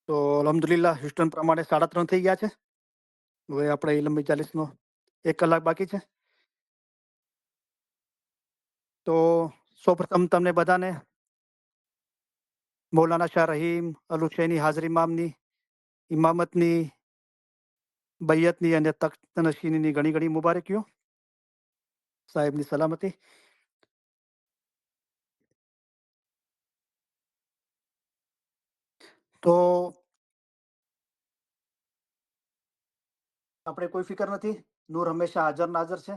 તો અલ્હમ્દુલિલ્લાહ હ્યુસ્ટન પ્રમાણે 3:30 થઈ ગયા છે. હવે આપણે ઇલમ 40નો 1 કલાક બાકી છે. તો સૌપ્રથમ તમને બધાને મૌલાના શાહ રહીમ અલ હુસૈની હાજરી ઇમામની ઇમામતની બૈયતની અને તખ્ત નશીનીની ઘણી ઘણી મુબારકીઓ. સાહેબની સલામતી. તો આપણે કોઈ ફિકર નથી. નૂર હંમેશા હાજર નાઝર છે.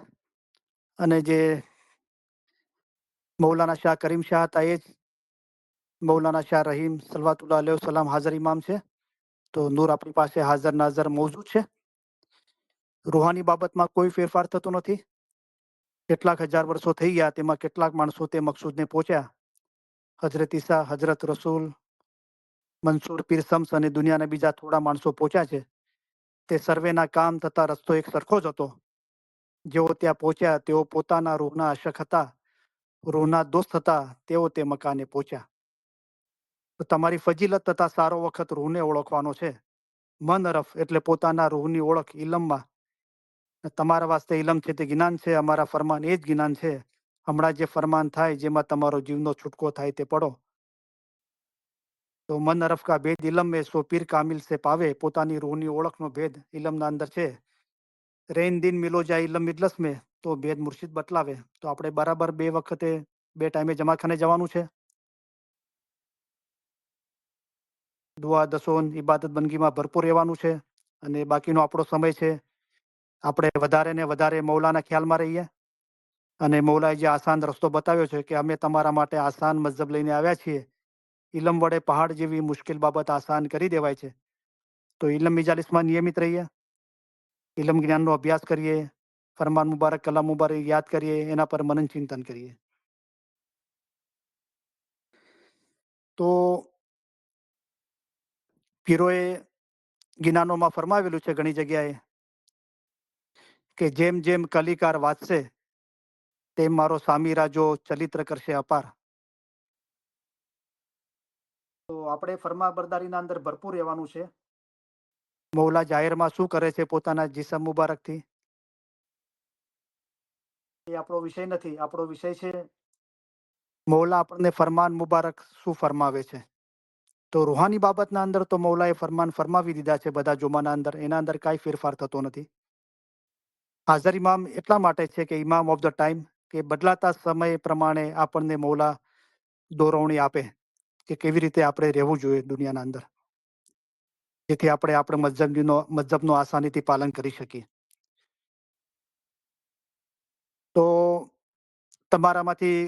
અને જે મૌલાના શાહ કરીમ શાહ હતા એ જ મૌલાના શાહ રહીમ સલવાતુલ્લાહ અલૈહિ વસલ્લમ હાજર ઇમામ છે. તો નૂર આપણી પાસે હાજર નાઝર મૌજૂદ છે. રૂહાની બાબતમાં કોઈ ફેરફાર થતો નથી. કેટલાક હજાર વર્ષો થઈ ગયા, તેમાં કેટલાક માણસો તે મકસૂદને પહોંચ્યા. હજરત ઈસા, હજરત રસૂલ, મંસૂર પીર શમ્સ અને દુનિયાના બીજા થોડા માણસો પહોંચ્યા છે. તે સર્વેના કામ તથા રસ્તો એક સરખો જ હતો. જેઓ ત્યાં પહોંચ્યા તેઓ પોતાના રૂહના આશક હતા. રૂહના દોસ્ત હતા, તેઓ તે મકાને પહોંચ્યા. તો તમારી ફજીલત તથા સારો વખત રૂહને ઓળખવાનો છે. મન અરફ એટલે પોતાના રૂહની ઓળખ ઇલમમાં. તમારા વાસ્તે ઇલમ છે તે જ્ઞાન છે. અમારા ફરમાન એ જ જ્ઞાન છે. હમણાં જે ફરમાન થાય જેમાં તમારો જીવનો છૂટકો થાય તે પડો. તો મન અરફ કા ભેદ ઇલમ में सो पीर कामिल से पावे. પોતાની રૂહની ઓળખનો ભેદ ઇલમના અંદર છે. રેન દિન મિલો જાય ઇલમ મિજલસ में તો ભેદ મુર્શિદ બતલાવે. તો આપણે બરાબર 2 વખતે 2 ટાઈમે જમાખાને જવાનું છે. દુઆ દસોન ઇબાદત બંદગીમાં ભરપૂર રહેવાનું છે. અને બાકીનો આપણો સમય છે આપણે વધારે ને વધારે મૌલાના ખ્યાલમાં રહીએ. અને મૌલાએ જે આસાન રસ્તો બતાવ્યો છે કે અમે તમારા માટે આસાન મઝહબ લઈને આવ્યા છીએ. ઇલમ વડે પહાડ જેવી મુશ્કેલ બાબત આસાન કરી દેવાય છે. તો ઇલમ મિજાલિસમાં નિયમિત રહીએ. ઇલમ જ્ઞાનનો અભ્યાસ કરીએ. ફરમાન મુબારક, કલામ મુબારક યાદ કરીએ. એના પર મનન ચિંતન કરીએ. તો પીરોએ ગિનાનોમાં ફરમાવેલું છે ઘણી જગ્યાએ કે જેમ જેમ કલિકાર વાંચશે તેમ મારો સામી રાજો ચલિત્ર કરશે અપાર. તો આપણે ફરમા બરદારીના અંદર ભરપૂર રહેવાનું છે. મૌલા જાહેરમાં શું કરે છે પોતાના જીસમ મુબારકથી એ આપણો વિષય નથી. આપણો વિષય છે મૌલા આપણને ફરમાન મુબારક શું ફરમાવે છે. તો રૂહાની બાબતના અંદર તો મૌલાએ ફરમાન ફરમાવી દીધા છે બધા જુમાના અંદર. એના અંદર કાંઈ ફેરફાર થતો નથી. હાજર ઇમામ એટલા માટે છે કે ઇમામ ઓફ ધ ટાઈમ, કે બદલાતા સમય પ્રમાણે આપણને મૌલા દોરવણી આપે કે કેવી રીતે આપણે રહેવું જોઈએ દુનિયાના અંદર, જેથી આપણે આપણે મઝહબનો આસાનીથી પાલન કરી શકીએ. તો તમારામાંથી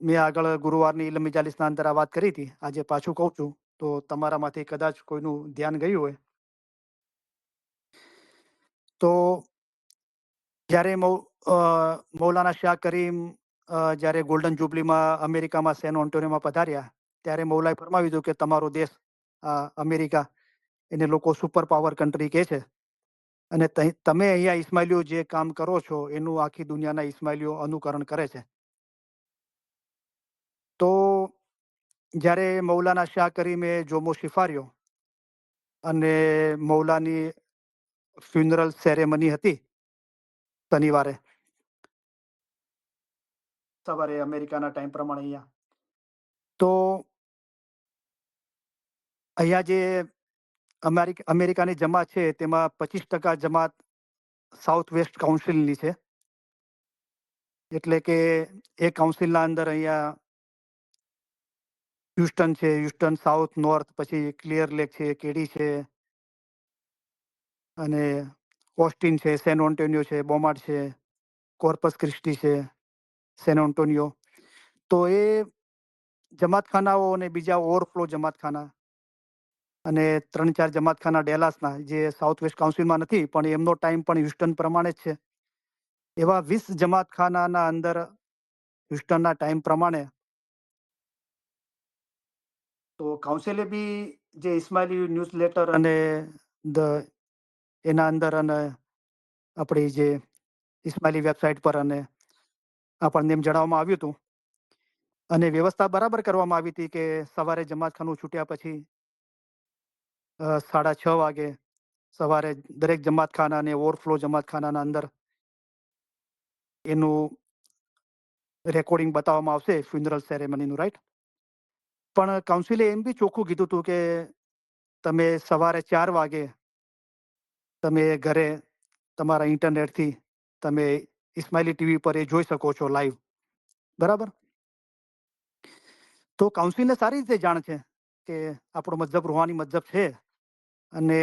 મેં આગળ ગુરુવારની ઇલ્મ મજાલિસના અંદર આ વાત કરી હતી. આજે પાછું કહું છું તો તમારામાંથી કદાચ કોઈનું ધ્યાન ગયું હોય. તો જ્યારે મૌલાના શાહ કરીમ જ્યારે ગોલ્ડન જુબલીમાં અમેરિકામાં સેન ઓન્ટોનિયોમાં પધાર્યા ત્યારે મૌલાએ ફરમાવી દીધું કે તમારો દેશ અમેરિકા એને લોકો સુપર પાવર કન્ટ્રી કહે છે. અને તમે અહીંયા ઇસ્માઇલીઓ જે કામ કરો છો એનું આખી દુનિયાના ઇસ્માઇલીઓ અનુકરણ કરે છે. તો જ્યારે મૌલાના શાહ કરીમે જોમો શિફાર્યો અને મૌલાની ફ્યુનરલ સેરેમની હતી શનિવારે સવારે અમેરિકાના ટાઈમ પ્રમાણે અહીંયા. તો અહીંયા જે અમેરિકાની જમાત છે તેમાં 25% જમાત સાઉથ વેસ્ટ કાઉન્સિલની છે. એટલે કે એ કાઉન્સિલના અંદર અહીંયા હ્યુસ્ટન છે, હ્યુસ્ટન સાઉથ નોર્થ, પછી ક્લિયર લેક છે, કેડી છે, અને ઓસ્ટિન છે, સેન ઓન્ટોનિયો છે, બોમાર્ડ છે, કોર્પસ ક્રિસ્ટી છે, સેન ઓન્ટોનિયો. તો એ જમાતખાનાઓ અને બીજા ઓવરફ્લો જમાતખાના અને 3-4 જમાતખાના ડેલાસના જે સાઉથ વેસ્ટ કાઉન્સિલમાં નથી પણ એમનો ટાઈમ પણ હ્યુસ્ટન પ્રમાણે જ છે. એવા 20 જમાતખાનાના અંદર હ્યુસ્ટનના ટાઈમ પ્રમાણે તો કાઉન્સિલે બી જે ઇસ્માઇલી ન્યૂઝ લેટર અને ધ એના અંદર અને આપણી જે ઇસ્માઇલી વેબસાઇટ પર, અને આપણને એમ જણાવવામાં આવ્યું હતું, અને વ્યવસ્થા બરાબર કરવામાં આવી હતી કે સવારે જમાતખાનું છૂટ્યા પછી 6:30 વાગે સવારે દરેક જમાતખાના અને ઓવરફ્લો જમાતખાનાના અંદર એનું રેકોર્ડિંગ બતાવવામાં આવશે ફ્યુનરલ સેરેમનીનું, રાઈટ? પણ કાઉન્સિલે એમ બી ચોખ્ખું કીધું હતું કે તમે સવારે 4 વાગે તમે ઘરે તમારા ઇન્ટરનેટથી તમે ઇસ્માઇલી ટીવી પર એ જોઈ શકો છો લાઈવ, બરાબર? તો કાઉન્સિલને સારી રીતે જાણ છે કે આપણો મઝહબ રૂહાની મઝહબ છે, અને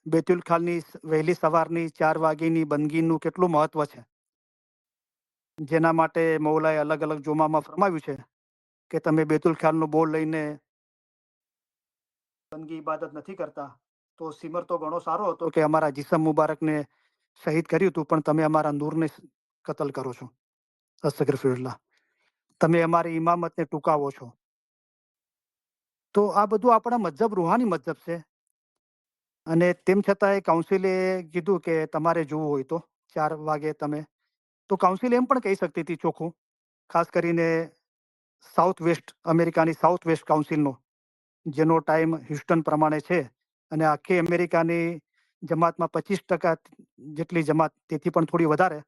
બેતુલ ખાલની વહેલી સવારની 4 વાગ્યાની બંદગીનું કેટલું મહત્વ છે, જેના માટે મૌલાએ અલગ અલગ જોમામાં ફરમાવ્યું છે કે તમે બેતુલ ખ્યાલનું બોર્ડ લઈને બંદગી ઇબાદત નથી કરતા, તો સિમર તો ઘણો સારો હતો કે અમારા જીસમ મુબારકને શહીદ કર્યું હતું, પણ તમે અમારા નૂરને કતલ કરો છો. અસ્તગફિરુલ્લાહ. તમે અમારી ઇમામતને ટૂંકાવો છો. તો આ બધું આપણા મઝહબ રૂહાની મઝહબ છે, અને તેમ છતાંય કાઉન્સિલે કીધું કે તમારે જોવું હોય તો 4 વાગે તમે. તો કાઉન્સિલ એમ પણ કહી શકતી હતી ચોખ્ખું, ખાસ કરીને સાઉથ વેસ્ટ અમેરિકાની સાઉથ વેસ્ટ કાઉન્સિલનો, જેનો ટાઈમ હ્યુસ્ટન પ્રમાણે છે, અને આખી અમેરિકાની જમાતમાં 25% જેટલી જમાત, તેથી પણ થોડી વધારે,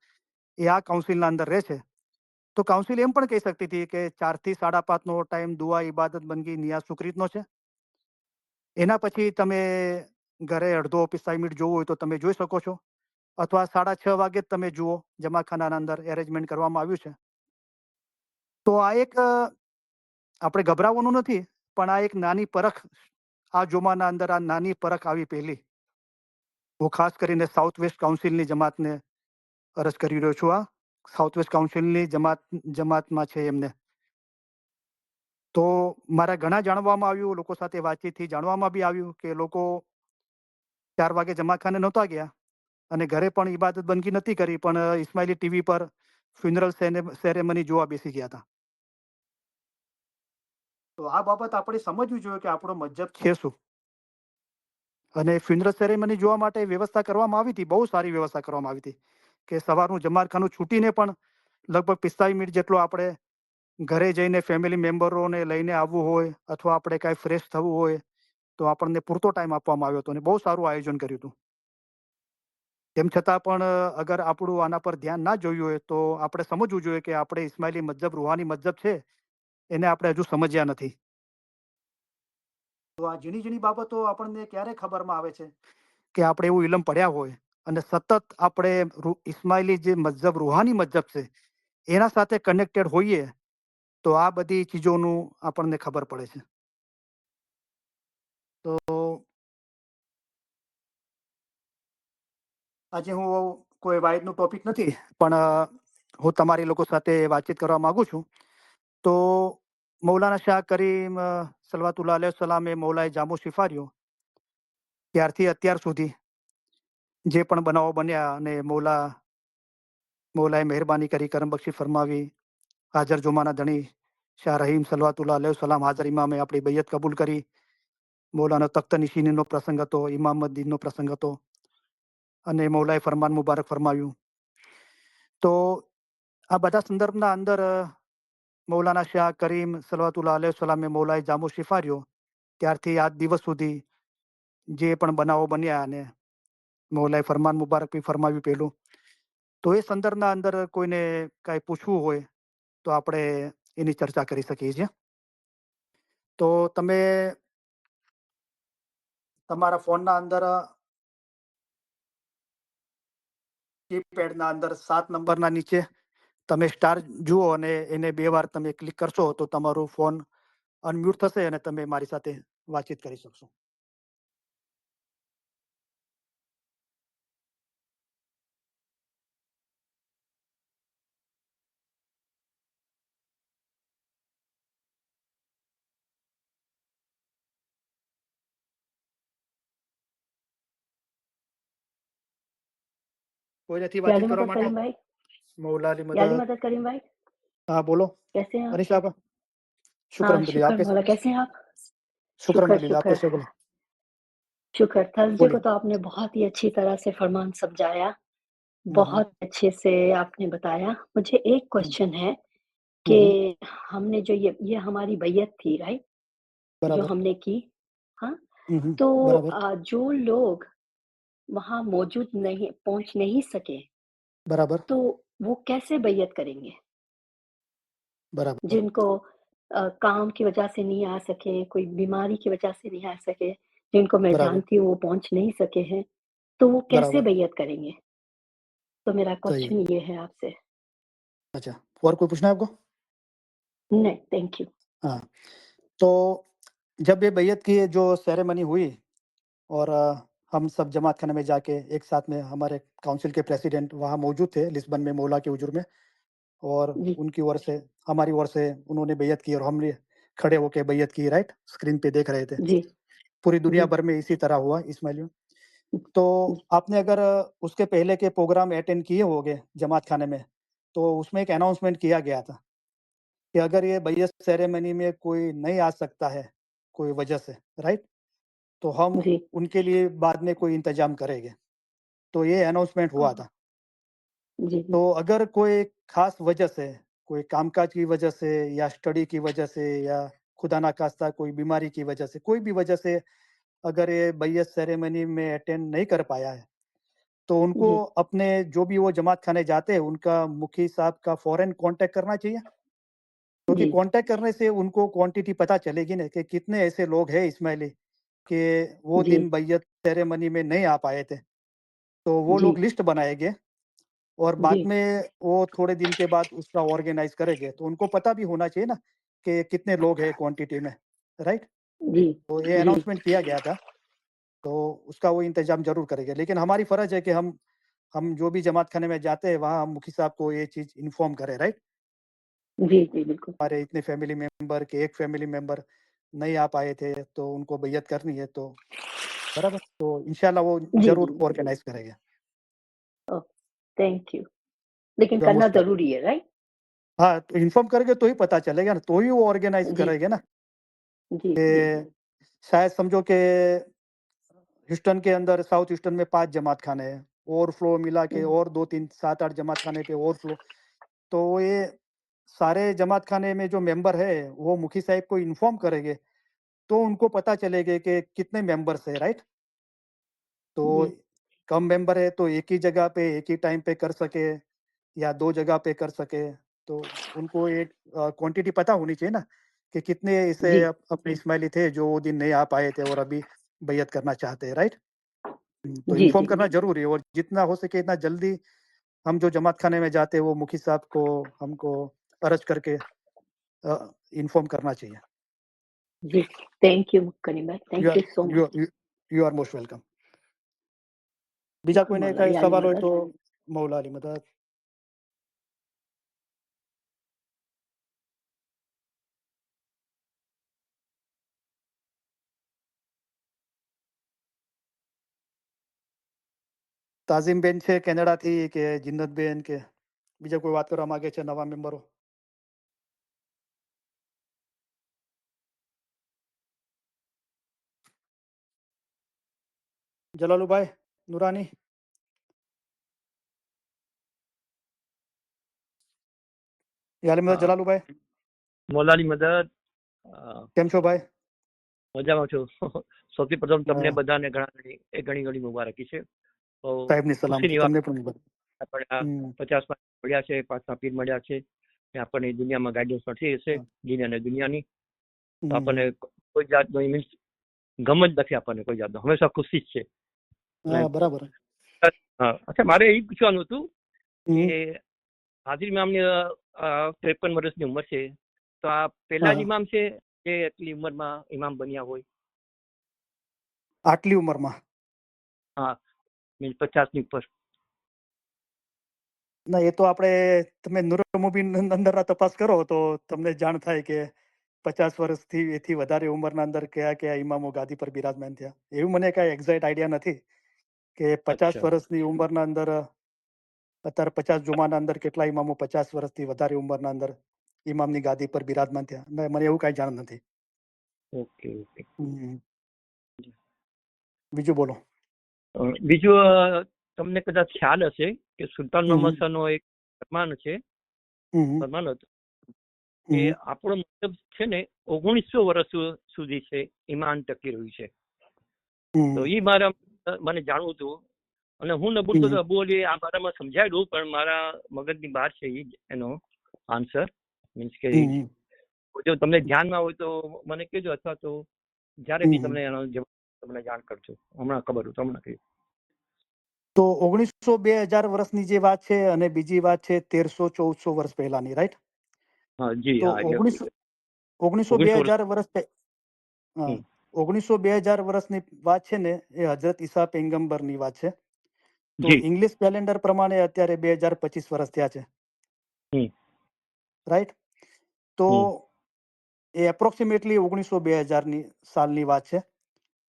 એ આ કાઉન્સિલના અંદર રહે છે. તો કાઉન્સિલ એમ પણ કહી શકતી હતી કે 4 થી 5:30નો ટાઈમ દુઆ, ઇબાદત, બંદગી, નિયાઝ, શુક્રીતનો છે. એના પછી તમે ઘરે અડધો 45 મિનિટ જોવું હોય તો તમે જોઈ શકો છો, અથવા 6:30 વાગે જ તમે જુઓ, જમાખાનાના અંદર એરેન્જમેન્ટ કરવામાં આવ્યું છે. તો આ એક આપણે ગભરાવાનું નથી, પણ આ એક નાની પરખ, આ જોમાના અંદર આ નાની પરખ આવી પહેલી. હું ખાસ કરીને સાઉથ વેસ્ટ કાઉન્સિલની જમાતને અરજ કરી રહ્યો છું. આ સાઉથ વેસ્ટ કાઉન્સિલની જમાતમાં છે એમને. તો મારા ઘણા જાણવામાં આવ્યું, લોકો સાથે વાતચીતથી જાણવામાં બી આવ્યું કે લોકો 4 વાગે જમાતખાને નહોતા ગયા, અને ઘરે પણ ઇબાદત બંદગી નથી કરી, પણ ઇસ્માઇલી ટીવી પર ફ્યુનરલ સેરેમની જોવા બેસી ગયા હતા. તો આ બાબત આપણે સમજવી જોઈએ કે આપણો મઝહબ છે શું. અને ફ્યુનરલ સેરેમની જોવા માટે વ્યવસ્થા કરવામાં આવી હતી, બહુ સારી વ્યવસ્થા કરવામાં આવી હતી, કે સવારનું જમાતખાનું છૂટીને પણ લગભગ 45 મિનિટ જેટલો આપણે ઘરે જઈને ફેમિલી મેમ્બરોને લઈને આવવું હોય, અથવા આપણે કાંઈ ફ્રેશ થવું હોય, તો આપણને પૂરતો ટાઈમ આપવામાં આવ્યો હતો, અને બહુ સારું આયોજન કર્યું હતું. તેમ છતાં પણ અગર આપણું આના પર ધ્યાન ના જોયું હોય, તો આપણે સમજવું જોઈએ કે આપણે ઇસ્માઇલી મઝહબ રૂહાની મઝહબ છે, એને આપણે હજુ સમજ્યા નથી. તો આ ઝીણી ઝીણી બાબતો આપણને ક્યારે ખબરમાં આવે છે કે આપણે એવું ઇલમ પડ્યા હોય, અને સતત આપણે ઇસ્માઇલી જે મઝહબ રૂહાની મઝહબ છે એના સાથે કનેક્ટેડ હોઈએ, તો આ બધી ચીજોનું આપણને ખબર પડે છે. તો આજે હું કોઈ વાઇડનું ટોપિક નથી, પણ હું તમારી લોકો સાથે વાતચીત કરવા માંગુ છું. તો મૌલાના શાહ કરીમ સલવાતુલ્લાહ અલૈહિ સલામે મૌલાએ જામો શિફાર્યો, ત્યારથી અત્યાર સુધી જે પણ બનાવો બન્યા, અને મૌલાએ મહેરબાની કરી, કરમ બક્ષી ફરમાવી, હાજર જુમાના ધણી શાહ રહીમ સલવાતુલ્લાહ અલૈહિ સલામ હાજર ઇમામે આપણી બૈયત કબૂલ કરી. મૌલાનો તખ્ત નિશીનીનો પ્રસંગ હતો, ઇમામત દીનનો પ્રસંગ હતો, અને મૌલાએ ફરમાન મુબારક ફરમાવ્યું. તો આ બધા સંદર્ભના અંદર મૌલાના શાહ કરીમ સલવાતુલ્લાહ અલૈહિ સલામે મૌલાએ જામો શિફાર્યો, ત્યારથી આજ દિવસ સુધી જે પણ બનાવો બન્યા, અને મૌલાએ ફરમાન મુબારક બી ફરમાવ્યું પહેલું. તો એ સંદર્ભના અંદર કોઈને કાંઈ પૂછવું હોય તો આપણે એની ચર્ચા કરી શકીએ છીએ. તો તમે તમારા ફોનના અંદર કીપેડના અંદર 7 નંબરના નીચે તમે સ્ટાર જુઓ, અને એને 2 વાર તમે ક્લિક કરશો તો તમારું ફોન અનમ્યુટ થશે, અને તમે મારી સાથે વાતચીત કરી શકશો. કોઈ નથી याली વાતચીત કરવા मदद માટે? करीम भाई, મૌલાની याली મદદ. मदद करीम भाई, હા, બોલો कैसे हैं आप? અનિશા આપા. શુક્ર हाँ, અલ્હમ્દુલિલ્લાહ. शुक्र આપે मौला, कैसे हैं आप? શુક્ર शुक्र અલ્હમ્દુલિલ્લાહ. शुक्र આપે છે, બોલો शुक्र। थर्सडे को બોલીએ. तो आपने बहुत ही अच्छी तरह से फरमान समझाया। बहुत अच्छे से आपने बताया। मुझे एक क्वेश्चन है हम्म, हम्म, कि हमने जो ये हमारी बैयत थी, राइट? जो बराबर। हमने की, हाँ? हम्म, तो बराबर। जो लोग वहाँ मौजूद नहीं पहुँच नहीं सके, बराबर। तो वो कैसे बैयत करेंगे? बराबर। जिनको काम की वजह से नहीं आ सके, कोई बीमारी की वजह से नहीं आ सके, जिनको मैं बराबर। जानती हूँ वो पहुँच नहीं सके हैं, तो वो कैसे बराबर। बैयत करेंगे? तो मेरा सही है। क्वेश्चन ये है आपसे। अच्छा, और कोई पूछना है आपको? नहीं, थैंक यू। हाँ, तो जब ये बैयत की जो सेरेमनी हुई और हम सब जमात खाने में जाके एक साथ में हमारे काउंसिल के प्रेसिडेंट वहाँ मौजूद थे लिस्बन में मौला के हुजूर में, और जी, उनकी ओर से हमारी ओर से उन्होंने बैयत की और हमने खड़े होके बैयत की, राइट? स्क्रीन पे देख रहे थे। जी, पूरी जी, दुनिया भर में इसी तरह हुआ इस्माइल में। तो जी, आपने अगर उसके पहले के प्रोग्राम अटेंड किए होंगे जमात खाने में, तो उसमें एक अनाउंसमेंट किया गया था कि अगर ये बैयत सेरेमनी में कोई नहीं आ सकता है, कोई वजह से, राइट? तो हम जी। उनके लिए बाद में कोई इंतज़ाम करेंगे। तो ये अनाउंसमेंट हुआ हाँ, था। जी, जी, तो अगर कोई ख़ास वजह से, कोई कामकाज की वजह से या स्टडी की वजह से या खुदा ना ख़ास्ता कोई बीमारी की वजह से, कोई भी वजह से अगर ये बैयत सेरेमनी में अटेंड नहीं कर पाया है, तो उनको जी, अपने जो भी वो जमात खाने जाते हैं, उनका मुखी साहब का फ़ौरन कॉन्टैक्ट करना चाहिए। क्योंकि जी, कॉन्टैक्ट करने से उनको क्वांटिटी पता चलेगी ना कि कितने ऐसे लोग हैं इस्माइली कि वो जी, दिन बैयत सेरेमनी में नहीं आ पाए थे। तो वो जी, लोग लिस्ट बनाएँगे और जी, बाद में वो थोड़े दिन के बाद उसका ऑर्गेनाइज़ करेंगे। तो उनको पता भी होना चाहिए ना कि कितने लोग हैं क्वांटिटी में, राइट? जी, तो ये जी, अनाउंसमेंट किया गया था, तो उसका वो इंतज़ाम ज़रूर करेंगे। लेकिन हमारी फ़र्ज़ है कि हम जो भी जमात खाने में जाते हैं, वहाँ हम मुखी साहब को ये चीज़ इन्फॉर्म करें, राइट? जी, जी, बिल्कुल। हमारे इतने फैमिली मेंबर के एक फैमिली मेंबर नहीं आ पाए थे, तो उनको बैयत करनी है, तो बराबर, तो इंशाल्लाह वो जी, जी, ज़रूर ऑर्गेनाइज़ करेंगे। ओह! Thank you. लेकिन यू आर करना मोस्ट वेलकम। ज़रूरी है, राइट? हाँ, तो इन्फॉर्म करेंगे तो ही पता चलेगा ना, तो ही वो ऑर्गेनाइज़ जी, करेंगे ना जी, जी, कि शायद समझो कि ह्यूस्टन के अंदर साउथ ह्यूस्टन में 5 जमात खाने हैं, ओवरफ्लो मिला के हुँ, और 2-3 7-8 जमात खाने पे ओवरफ्लो, तो ये सारे जमात खाने में जो मेंबर है, वो मुखी साहिब को इन्फॉर्म करेंगे, तो उनको पता चलेगा कि कितने मेंबर्स हैं, राइट? तो जी, कम मेंबर है तो एक ही जगह पे एक ही टाइम पे कर सके या 2 जगह पे कर सके, तो उनको एक क्वांटिटी पता होनी चाहिए ना कि कितने ऐसे जी, अपने इस्माइली थे जो वो दिन नहीं आ पाए थे और अभी बैयत करना चाहते हैं, राइट? तो जी, इन्फॉर्म जी, करना ज़रूरी है और जितना हो सके इतना जल्दी हम जो जमात खाने में जाते हैं वो मुखी साहब को हमको अर्ज़ करके इन्फॉर्म करना चाहिए। जी। Thank you Karim bhai, you thank are you so you much. You you are most welcome. બીજા કોઈને मौला કાંઈ या अली સવાલ હોય मदद। તો મૌલા અલી મદદ। તાઝીમબેન છે કેનેડાથી કે જિન્નતબેન કે બીજા કોઈ વાત કરવા માંગે છે નવા મેમ્બરો? જલાલુભાઈ નુરાની, યાર મદદ હા જલાલુભાઈ, મોલાની મદદ અ, કેમ છો ભાઈ? મજામાં છું. સૌથી પ્રથમ તમને અ, બધાને ઘણી ઘણી મુબારકી છે. તો સાહેબની ખુશીની સલામતી વાત તમને પણ મુબારક. આપણે આ હમ, 50 મળ્યા છે, 5 પીર મળ્યા છે, કે આપણને દુનિયામાં ગાઈડન્સ મળતી હશે, હા, દીન અને દુનિયાની. તો હમ, આપણને કોઈ જાતનો મીન્સ ગમ જ નથી, આપણને કોઈ જાતનો હંમેશા ખુશી જ છે. અને હા બરાબર. હા, અચ્છા, મારે એ પૂછવાનું હતું કે હમ, હાજરી ઇમામની 53 વર્ષની ઉંમર છે, તો આ પહેલા જ હા, ઇમામ છે જે એટલી ઉંમરમાં ઇમામ બન્યા હોય? આટલી ઉંમરમાં? હા, મીન્સ 50ની ઉપર. ના, એ તો આપણે તમે નૂર મુબીન અંદરના તપાસ કરો તો તમને જાણ થાય કે 50 વર્ષથી એથી વધારે ઉંમરના અંદર કયા કયા ઇમામો ગાદી પર બિરાજમાન થયા. એવું મને કાંઈ એક્ઝેક્ટ આઈડિયા નથી કે 50 અચ્છા, વર્ષની ઉંમરના અંદર અત્યારે 50 જુમાના અંદર કેટલા ઇમામો 50 વર્ષથી વધારે ઉંમરના અંદર ઇમામની ગાદી પર બિરાજમાન થયા. મને એવું કાંઈ જાણ નથી. Okay, okay. હમ. બીજું બોલો. બીજું તમને કદાચ ખ્યાલ હશે કે સુલતાન હમ મોહમ્મદ શાહનો એક ફરમાન છે, હમ ફરમાન હતું કે હમ આપણો મતલબ છે ને 1900 વર્ષ સુધી છે ઈમાન ટકી રહ્યું છે. તો હમ એ મને જાણવું હતું અને હું ન બોલતો તો અબુ અલી આ બારામાં સમજાવ્યું, પણ મારા મગજની બહાર છે એનો આન્સર. મીન્સ કે હમ જો તમને ધ્યાનમાં હોય તો મને કહેજો, અથવા તો જ્યારે બી હમ તમને એનો જવાબ તમને જાણ કરજો. હમણાં ખબર હોય તો હમણાં કહ્યું. તો 1900-2000 વર્ષની જે વાત છે અને બીજી વાત છે 1300-1400 વર્ષ પહેલાની, રાઈટ? હા જી, તો હા એટલે 1900 વર્ષ. 1900-2000 વર્ષ હા, હમ, 1900-2000 વર્ષની વાત છે ને એ હજરત ઈસા પૈગંબરની વાત છે. તો જી. ઇંગ્લિશ કેલેન્ડર પ્રમાણે અત્યારે 2025 વર્ષ થયા છે, હમ, રાઈટ? તો હમ, એ એપ્રોક્સિમેટલી 1900-2000 સાલની વાત છે.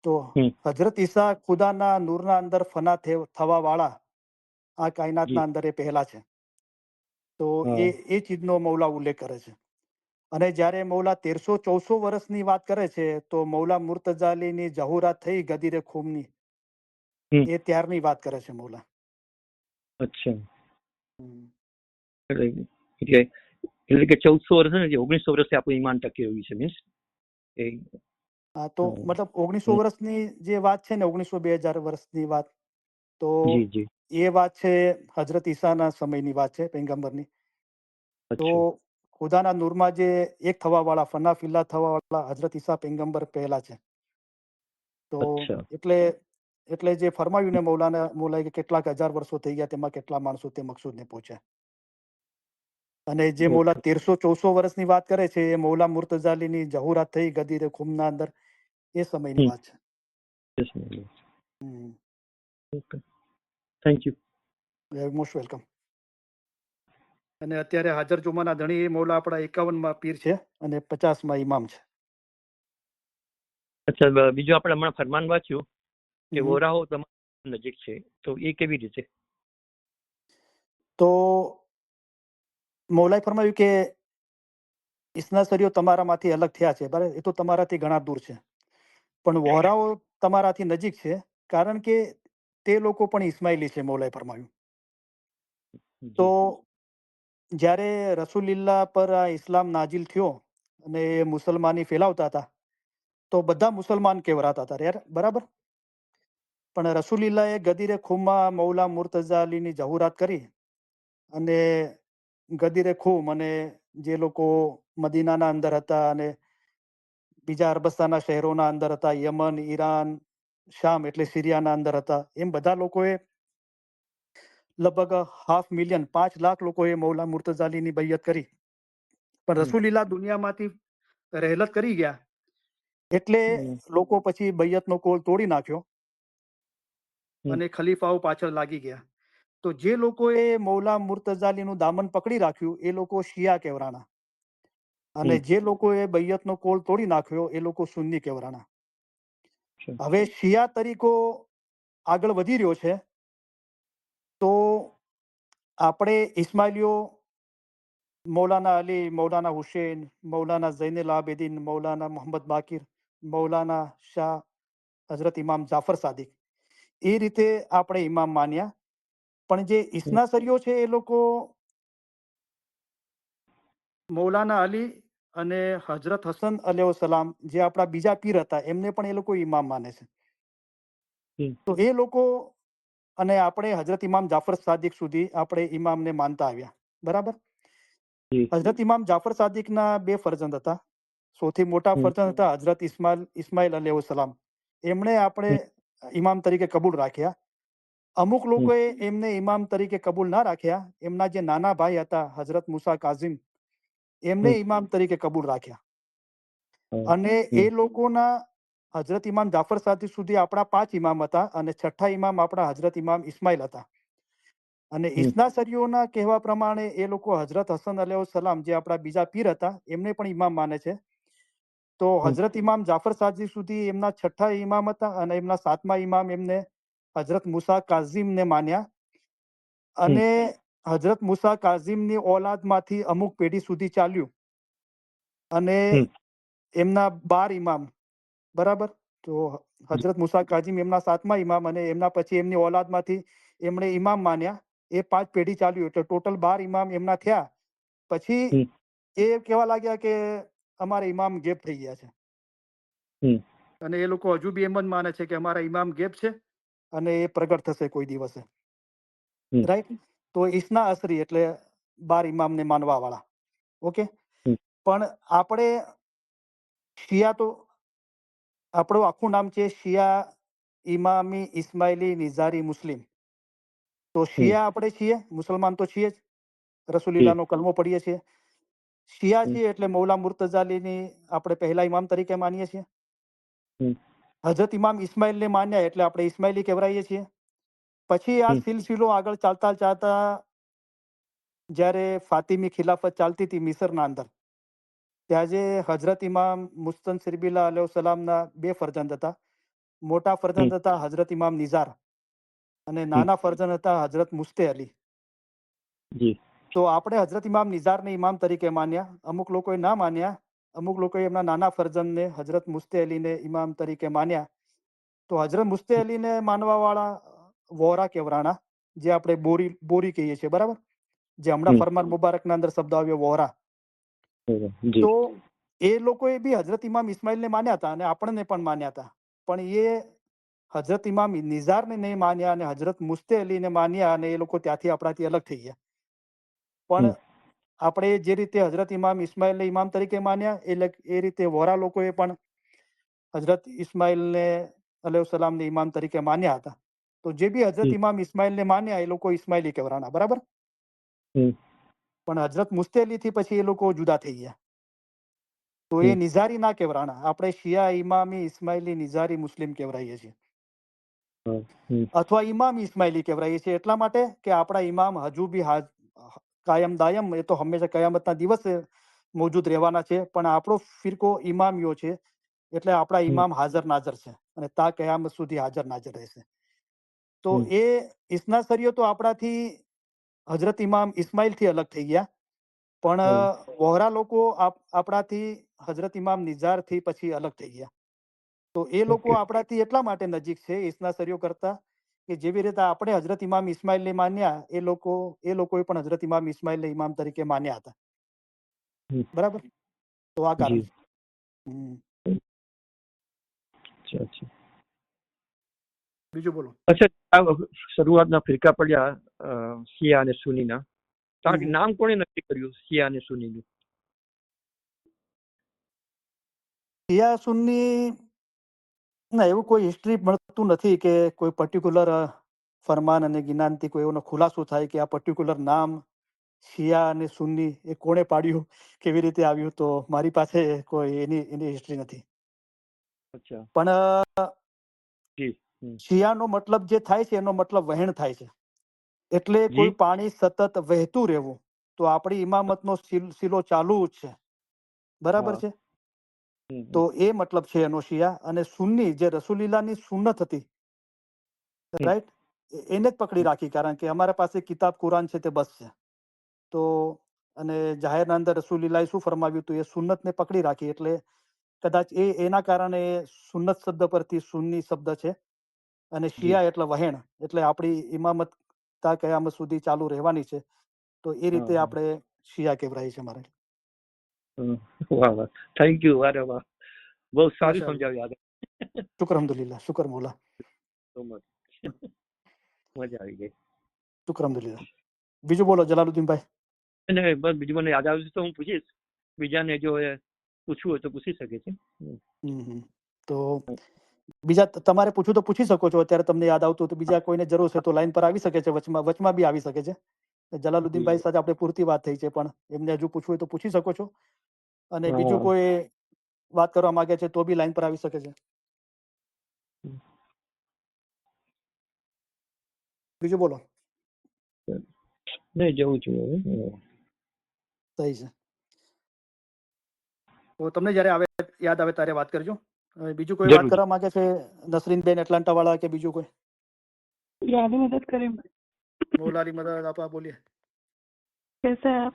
તો હમ, હજરત ઈસા ખુદાના નૂરના અંદર ફના થવા વાળા આ જી. કાયનાતના અંદર એ પહેલા છે. તો હા, એ ચીજનો મૌલા ઉલ્લેખ કરે છે. અને જ્યારે મૌલા 1300-1400 વર્ષની વાત કરે છે તો મૌલા મુર્તઝાલીની જહુરાત થઈ ગદીરે ખુમની, હમ, એ ત્યારની વાત કરે છે મૌલા. અચ્છા. હમ. એટલે એટલે એટલે કે 1400 વર્ષ ને 1900 વર્ષથી આપણું ઈમાન ટકી રહ્યું છે. મીન્સ એ હા, તો હમ, મતલબ 1900 હમ, વર્ષની જે વાત છે ને, 1900-2000 વર્ષની વાત, તો જી જી. એ વાત છે હજરત ઈસાના સમયની વાત છે, પૈગંબરની. તો અચ્છા ખુદાના નૂરમાં જે એક થવા વાળા, ફના ફિલ્લા થવા વાળા હજરત ઈસા પૈગંબર પહેલા છે. તો અચ્છા. એટલે જે ફરમાયું ને મૌલાએ કે કેટલાક હજાર વર્ષો થઈ ગયા, તેમાં કેટલા માણસો તે મકસૂદને પહોંચ્યા. અને જે મૌલા ઓકે. 1300-1400 વર્ષની વાત કરે છે એ મૌલા મુર્તઝાલીની જહુરાત થઈ ગદીરે ખુમના અંદર, એ સમયની હમ, વાત છે. yes, ma'am. Hmm. Okay, thank you. You most welcome. અને અત્યારે હાજર જુમાના ધણી એ મૌલા આપણા 51માં પીર છે અને 50માં ઇમામ છે. અચ્છા, બીજું આપણે હમણાં ફરમાન વાંચ્યું કે હમ. વોરાહો તમારી નજીક છે, તો એ કેવી રીતે? તો મૌલાએ ફરમાવ્યું કે ઇસ્નાસરીઓ તમારામાંથી અલગ થયા છે, બરાબર, એ તો તમારાથી ઘણા દૂર છે, પણ વહોરાઓ તમારાથી નજીક છે, કારણ કે તે લોકો પણ ઇસ્માઇલી છે. મૌલાએ ફરમાવ્યું. તો જી. જ્યારે રસૂલિલ્લાહ પર આ ઇસ્લામ નાજિલ થયો અને એ મુસલમાની ફેલાવતા હતા, તો બધા મુસલમાન કહેવરાતા હતા યાર, બરાબર. પણ રસૂલિલ્લાહે ગદીરે ખુમમાં મૌલા મુર્તઝા અલીની જહુરાત કરી અને ગદીરે ખુમ અને જે લોકો મદીનાના અંદર હતા અને બીજા અરબસ્તાનના શહેરોના અંદર હતા, યમન, ઈરાન, શામ એટલે સિરિયાના અંદર હતા, એમ બધા લોકોએ લગભગ 500,000 5 લાખ લોકોએ મૌલા મુર્તઝા અલીની બૈયત કરી. પણ હમ, રસૂલિલ્લાહ દુનિયામાંથી રહેલત કરી ગયા એટલે હમ, લોકો પછી બૈયતનો કોલ તોડી નાખ્યો હમ, અને ખલીફાઓ પાછળ લાગી ગયા. તો જે લોકોએ મૌલા મુર્તઝા અલીનું દામન પકડી રાખ્યું એ લોકો શિયા કહેવરાણા, અને હમ, જે લોકોએ બૈયતનો કોલ તોડી નાખ્યો એ લોકો સુન્ની કહેવરાણા. અચ્છા. હવે શિયા તરીકો આગળ વધી રહ્યો છે, તો આપણે ઇસ્માઇલીઓ મૌલાના અલી, મૌલાના હુસેન, મૌલાના ઝૈનુલ આબિદીન, મૌલાના મોહમ્મદ બાકિર, મૌલાના શાહ, હઝરત ઇમામ જાફર સાદિક, એ રીતે આપણે ઇમામ માન્યા. પણ જે હમ, ઇસ્નાસરીઓ છે એ લોકો મૌલાના અલી અને હજરત હસન અલૈહિસ્સલામ જે આપણા બીજા પીર હતા એમને પણ એ લોકો ઇમામ માને છે. હમ, તો એ લોકો અને આપણે હજરત ઇમામ જાફર સાદિક સુધી આપણે ઇમામને માનતા આવ્યા, બરાબર. જી. હજરત ઇમામ જાફર સાદિકના 2 ફરજંદ હતા. સૌથી મોટા હમ, ફરજંદ હતા હજરત ઇસ્માઇલ અલૈહિસ્સલામ. એમણે આપણે હમ, ઇમામ તરીકે કબૂલ રાખ્યા. અમુક હમ, લોકોએ એમને ઇમામ તરીકે કબૂલ ના રાખ્યા. એમના જે નાના ભાઈ હતા હજરત મુસા કાઝિમ, એમને હમ, ઇમામ તરીકે કબૂલ રાખ્યા. હા, અને હમ, એ લોકોના હજરત ઇમામ જાફર સાદિક સુધી આપણા 5 ઇમામ હતા અને છઠ્ઠા ઇમામ આપણા હજરત ઇમામ ઇસ્માઇલ હતા. અને હમ, ઇસ્નાસરીઓના કહેવા પ્રમાણે એ લોકો હજરત હસન અલૈહિસ્સલામ જે આપણા બીજા પીર હતા એમને પણ ઇમામ માને છે. તો હમ, હજરત ઇમામ જાફર સાદિક સુધી એમના છઠ્ઠા ઇમામ હતા અને એમના 7મા ઇમામ એમને હજરત મુસા કાઝિમને માન્યા. હમ, અને હજરત મુસા કાઝિમની ઓલાદમાંથી અમુક પેઢી સુધી ચાલ્યું અને હમ, એમના 12 ઇમામ, બરાબર. તો જી. હજરત મુસા કાઝિમ એમના 7મા ઇમામ અને એમના પછી એમની ઓલાદમાંથી એમણે ઇમામ માન્યા, એ 5 પેઢી ચાલ્યું એટલે ટોટલ 12 ઇમામ એમના થયા. પછી હમ. એ કહેવા લાગ્યા કે અમારા ઇમામ ગેપ થઈ ગયા છે. હમ. અને એ લોકો હજુ બી એમ જ માને છે કે અમારા ઇમામ ગેપ છે અને એ પ્રગટ થશે કોઈ દિવસે. હમ. રાઈટ. તો ઈસના અસરી એટલે 12 ઇમામને માનવા વાળા. ઓકે. હમ. પણ આપણે શિયા તો આપણું આખું નામ છે શિયા ઇમામી ઇસ્માઇલી નિઝારી મુસ્લિમ. તો શિયા આપણે છીએ, મુસલમાન તો છીએ જ, રસુલીલાનો કલમો પડીએ છીએ. શિયા છીએ એટલે મૌલા મુર્તઝાલીની આપણે પહેલા ઇમામ તરીકે માનીએ છીએ. હજરત ઇમામ ઇસ્માઇલને માન્યા એટલે આપણે ઇસ્માઇલી કહેવાઈએ છીએ. પછી આ સિલસિલો આગળ ચાલતા ચાલતા જ્યારે ફાતિમી ખિલાફત ચાલતી હતી મિસરના અંદર, ત્યાં જે હજરત ઇમામ મુસ્તનસિરબિલ્લા અલૈહિ સલામના 2 ફરજંદ હતા. મોટા ફરજંદ હતા હજરત ઇમામ નિઝાર અને નાના ફરજંદ હતા હજરત મુસ્તે અલી. તો આપણે હજરત ઇમામ નિઝારને ઇમામ તરીકે માન્યા, અમુક લોકોએ ના માન્યા, અમુક લોકોએ એમના નાના ફરજંદને હજરત મુસ્તે અલીને ઇમામ તરીકે માન્યા. તો હજરત મુસ્તે અલીને માનવા વાળા વોરા કેવરાણા, જે આપણે બોરી કહીએ છીએ, બરાબર, જે હમણાં ફરમાન મુબારકના અંદર શબ્દ આવ્યો વોરા. તો એ લોકોએ બી હજરત ઇમામ ઇસ્માઇલને માન્યા હતા અને આપણને પણ માન્યા હતા. પણ એ હજરત ઇમામ નિઝારને નહીં માન્યા અને હજરત મુસ્તે અલીને માન્યા અને એ લોકો ત્યાંથી આપણાથી અલગ થઈ ગયા. પણ આપણે જે રીતે હજરત ઇમામ ઇસ્માઇલને ઇમામ તરીકે માન્યા એ રીતે વોરા લોકોએ પણ હજરત ઇસ્માઇલને અલૈહિ સલામને ઇમામ તરીકે માન્યા હતા. તો જે બી હજરત ઇમામ ઇસ્માઇલને માન્યા એ લોકો ઇસ્માઇલી કહેવાના, બરાબર. પણ હજરત મુસ્તે અલીથી પછી એ લોકો જુદા થઈ ગયા. તો એ નિઝારી ના કહેવાના, આપણે શિયા ઇમામી ઇસ્માઇલી નિઝારી મુસ્લિમ કહેવાઈએ છીએ, અથવા ઇમામ ઇસ્માઇલી કહેવાઈએ છીએ. એટલા માટે કે આપણા ઇમામ હજુ બી કાયમ દાયમ, એ તો હંમેશા કયામતના દિવસે મોજૂદ રહેવાના છે. પણ આપણો ફિરકો ઇમામીઓ છે એટલે આપણા ઇમામ હાજર નાજર છે અને તા કયામત સુધી હાજર નાજર રહેશે. તો એ ઇસ્નાસરીઓ તો આપણાથી હજરત ઇમામ ઇસ્માઇલથી અલગ થઈ ગયા, પણ વહોરા લોકો આપણાથી હજરત ઇમામ નિઝારથી પછી અલગ થઈ ગયા. તો એ લોકો આપણાથી એટલા માટે નજીક છે ઇસ્નાસરીઓ કરતા કે જેવી રીતે આપણે હજરત ઇમામ ઇસ્માઇલને માન્યા, એ લોકોએ પણ હજરત ઇમામ ઇસ્માઇલને ઇમામ તરીકે માન્યા હતા, બરાબર. તો આ કારણ છે. બીજું બોલો. અચ્છા, શરૂઆતના ફિરકા પડ્યા શિયા અને સુન્નીના, નામ કોણે નક્કી કર્યું શિયા અને સુન્નીનું? શિયા સુન્ની ના, એવું કોઈ હિસ્ટ્રી મળતું નથી કે કોઈ પર્ટિક્યુલર ફરમાન અને જ્ઞાનથી કોઈ એનો ખુલાસો થાય કે આ પર્ટિક્યુલર નામ શિયા અને સુન્ની એ કોણે પાડ્યું, કેવી રીતે આવ્યું. તો મારી પાસે કોઈ એની હિસ્ટ્રી નથી. પણ શિયાનો મતલબ જે થાય છે એનો મતલબ વહેણ થાય છે. એટલે કોઈ પાણી સતત વહેતું રહેવું. તો આપણી ઇમામતનો સિલો ચાલુ જ છે, બરાબર છે. તો એ મતલબ છે એનો શિયા. અને સુન્ની જે રસૂલિલ્લાહની સુન્નત હતી, રાઈટ, એને જ પકડી રાખી, કારણ કે અમારા પાસે કિતાબ કુરાન છે તે બસ છે. તો અને જાહેરના અંદર રસૂલિલ્લાહે શું ફરમાવ્યું હતું એ સુન્નતને પકડી રાખી. એટલે કદાચ એના કારણે સુન્નત શબ્દ પરથી સુન્ની શબ્દ છે. અને શિયા એટલે વહેણ, એટલે આપણી ઇમામત તા કયામત સુધી ચાલુ રહેવાની છે. તો એ રીતે આપણે શિયા કહેવાય છે. મારે વાહ વાહ, થેન્ક યુ. અરે વાહ, બહુ સારું સમજાવ્યું. શુક્ર અલ્હમ્દુલિલ્લાહ, શુક્ર મોલા, મજા આવી ગઈ. શુક્ર અલ્હમ્દુલિલ્લાહ. બીજું બોલો જલાલુદ્દીનભાઈ. બસ બીજું મને યાદ આવ્યું તો હું પૂછીશ, બીજાને જો પૂછવું હોય તો પૂછી શકે છે. તો બીજા તમારે પૂછવું તો પૂછી શકો છો. અત્યારે તમને યાદ આવતું તો બીજા કોઈને જરૂર છે તો લાઈન પર આવી શકે છે, વચમાં બી આવી શકે છે. જલાલુદ્દીનભાઈ સાથે આપણે પૂરતી વાત થઈ છે, પણ એમને હજુ પૂછવું હોય તો પૂછી શકો છો. અને બીજું કોઈ વાત કરવા માંગે છે તો બી લાઈન પર આવી શકે છે. બીજું બોલો. નહીં, જવું જોઈએ. સહી છે. તો તમને જયારે યાદ આવે ત્યારે વાત કરજો. બીજું કોઈ વાત કરવા માંગે છે? નસરીનબેન એટલાન્ટા વાળા કે બીજું કોઈ? यादी मदद करें। मौलाली मदद, आप बोलिए। कैसे हैं आप?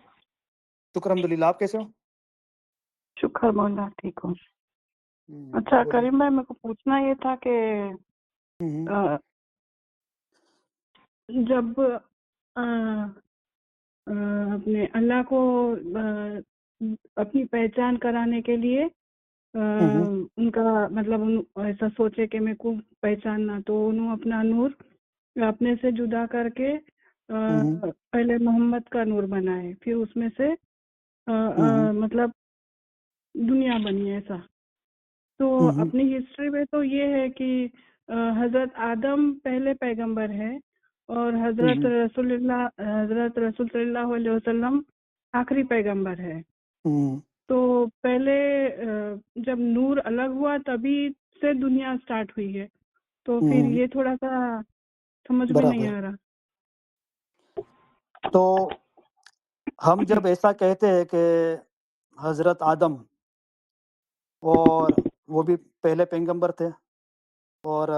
शुक्र अल्हम्दुलिल्लाह, आप कैसे हो? शुक्र मौला, ठीक हूँ। अच्छा करीम भाई, मेरे को पूछना ये था कि जब अपने अल्लाह को अपनी पहचान कराने के लिए उनका मतलब ऐसा सोचे कि मेरे को पहचानना, तो उन्होंने अपना नूर अपने से जुदा करके पहले मोहम्मद का नूर बनाए, फिर उसमें से मतलब दुनिया बनी ऐसा। तो अपनी हिस्ट्री में तो ये है कि हजरत आदम पहले पैगंबर है और हजरत रसूल सल्लल्लाहु अलैहि वसल्लम आखिरी पैगंबर है। तो पहले जब नूर अलग हुआ तभी से दुनिया स्टार्ट हुई है, तो फिर ये थोड़ा सा समझ में नहीं आ रहा। तो हम जब ऐसा कहते हैं कि हजरत आदम और वो भी पहले पैगंबर थे और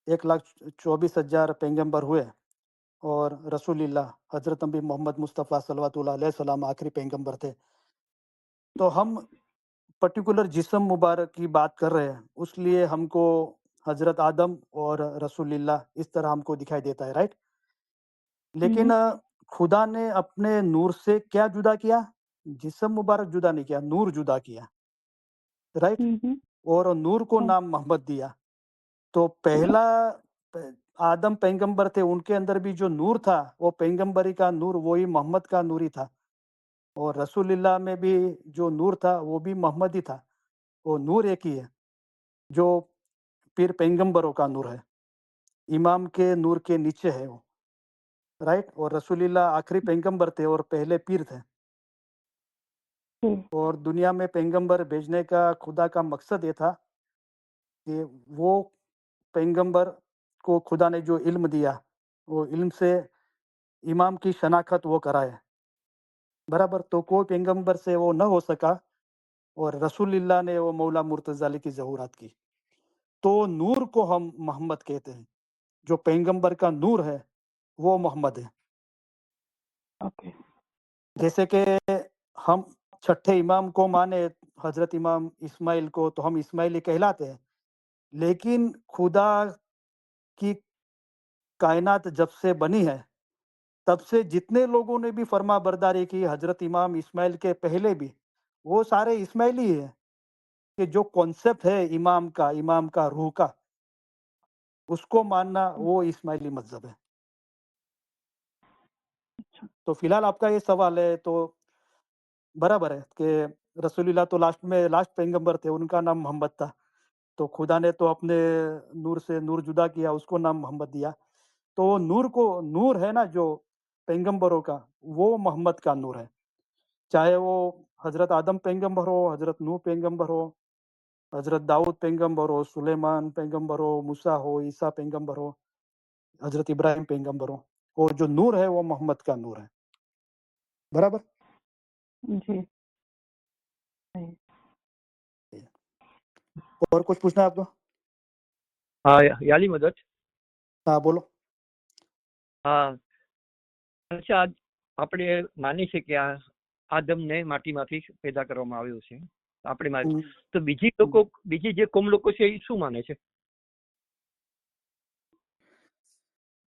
1,24,000 पैगंबर हुए और रसूलुल्लाह हजरत नबी मोहम्मद मुस्तफ़ा सल्लल्लाहु अलैहि वसल्लम आखिरी पैगंबर थे, तो हम पर्टिकुलर जिस्म मुबारक की बात कर रहे हैं, उसलिए हमको हजरत आदम और रसूलुल्लाह इस तरह हमको दिखाई देता है, राइट। लेकिन खुदा ने अपने नूर से क्या जुदा किया? जिस्म मुबारक जुदा नहीं किया, नूर जुदा किया, राइट। और नूर को नाम मोहम्मद दिया। तो पहला आदम पैगंबर थे, उनके अंदर भी जो नूर था वो पैगंबरी का नूर वही मोहम्मद का नूर ही था, और रसूलुल्लाह में भी जो नूर था वो भी मोहम्मद ही था। वो नूर एक ही है जो पीर पैगंबरों का नूर है, इमाम के नूर के नीचे है वो, राइट। और रसूलुल्लाह आखिरी पैगंबर थे और पहले पीर थे। और दुनिया में पैगंबर भेजने का खुदा का मकसद ये था कि वो पैगंबर को खुदा ने जो इल्म दिया, वो इल्म से इमाम की शनाख्त वो कराए, बराबर। तो कोई पैगंबर से वो न हो सका और रसूलुल्लाह ने वो मौला मुर्तज़ा अली की ज़हूरात की। तो नूर को हम मोहम्मद कहते हैं, जो पैगंबर का नूर है वो मोहम्मद है। ओके। जैसे कि हम छठे इमाम को माने हजरत इमाम इस्माइल को, तो हम इस्माइली कहलाते हैं। लेकिन खुदा की कायनात जब से बनी है तब से जितने लोगों ने भी फर्मा बरदारी की हजरत इमाम इस्माइल के पहले भी, वो सारे इस्माइली है। कि जो कॉन्सेप्ट है इमाम का रूह का, उसको मानना वो इस्माइली मजहब है। तो फिलहाल आपका ये सवाल है तो बराबर है कि रसूलुल्लाह तो लास्ट पैगंबर थे, उनका नाम मोहम्मद था। तो खुदा ने तो अपने नूर से नूर जुदा किया, उसको नाम मोहम्मद दिया। तो नूर है ना जो पैगंबरों का, वो मोहम्मद का नूर है। चाहे वो हजरत आदम पैगंबर हो, हजरत नूह पैगंबर हो, हजरत दाऊद पैगंबर हो, सुलेमान पैगंबर हो, मूसा हो, ईसा पैगंबर हो, हजरत इब्राहिम पैगंबर हो, और जो नूर है वो मोहम्मद का नूर है, बराबर। जी। और कुछ पूछना है आपको? હા યાલી મદદ. हाँ बोलो। હા અચ્છા, આપણે માની છે કે આ આદમને માટીમાંથી પેદા કરવામાં આવ્યો છે આપણે તો બીજી જે કોમ લોકો છે એ શું માને છે?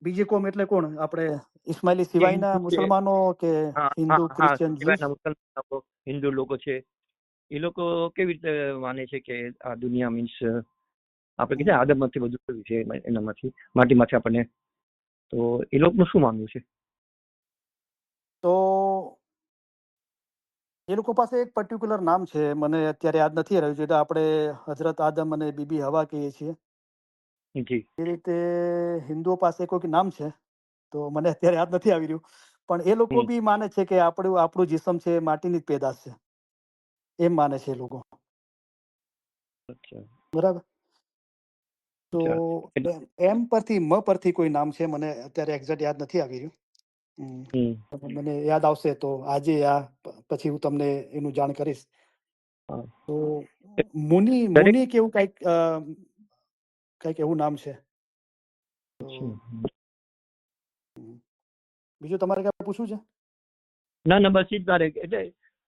બીજી કોમ એટલે કોણ? આપણે ઇસ્માઇલી સિવાયના મુસલમાનો કે હિન્દુ, ક્રિશ્ચિયન, સિવાયના મુસલમાનો હિન્દુ લોકો છે એ લોકો કેવી રીતે માને છે કે આ દુનિયા મીન્સ આપણે કીધું આદમમાંથી બધું થયું છે એનામાંથી માટીમાંથી આપણને, તો એ લોકોનું શું માનવું છે? તો એ લોકો પાસે એક પર્ટિક્યુલર નામ છે, મને અત્યારે યાદ નથી રહ્યું છે. તો આપણે હજરત આદમ અને બીબી હવા કહીએ છીએ, જી. એ રીતે હિન્દુઓ પાસે કોઈક નામ છે, તો મને અત્યારે યાદ નથી આવી રહ્યું. પણ એ લોકો બી માને છે કે આપણું જીસમ છે માટીની જ પેદાશ છે, એમ માને છે એ લોકો, બરાબર. તો એમ પરથી પરથી કોઈ નામ છે, મને અત્યારે એક્ઝેક્ટ યાદ નથી આવી રહ્યું. મને યાદ આવશે તો આજે પછી હું તમને એનું જાણ કરીશ. તો મુનિ કેવું કઈક એવું નામ છે. બીજું તમારે કઈ પૂછવું છે? ના બસ ઈ જ મારે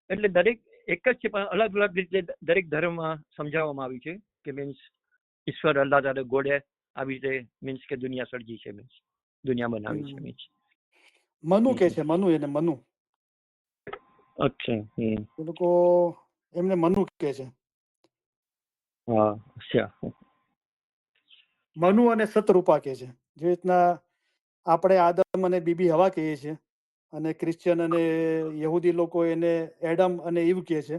એટલે દરેક એક જ છે પણ અલગ અલગ રીતે દરેક ધર્મમાં સમજાવવામાં આવ્યું છે કે મીન્સ ઈશ્વર અલ્લાહ તારે ગોડે આવી રીતે મીન્સ કે દુનિયા સર્જી છે મીન્સ દુનિયા બનાવી છે મીન્સ. મનુ કે છે, મનુ એને મનુ. અચ્છા. એ લોકો એમને મનુ કે છે. હા અચ્છા. મનુ અને સતરૂપા કે છે. જે રીતના આપણે આદમ અને બીબી હવા કહીએ છીએ અને ક્રિશ્ચિયન અને યહૂદી લોકો એને એડમ અને ઈવ કહે છે,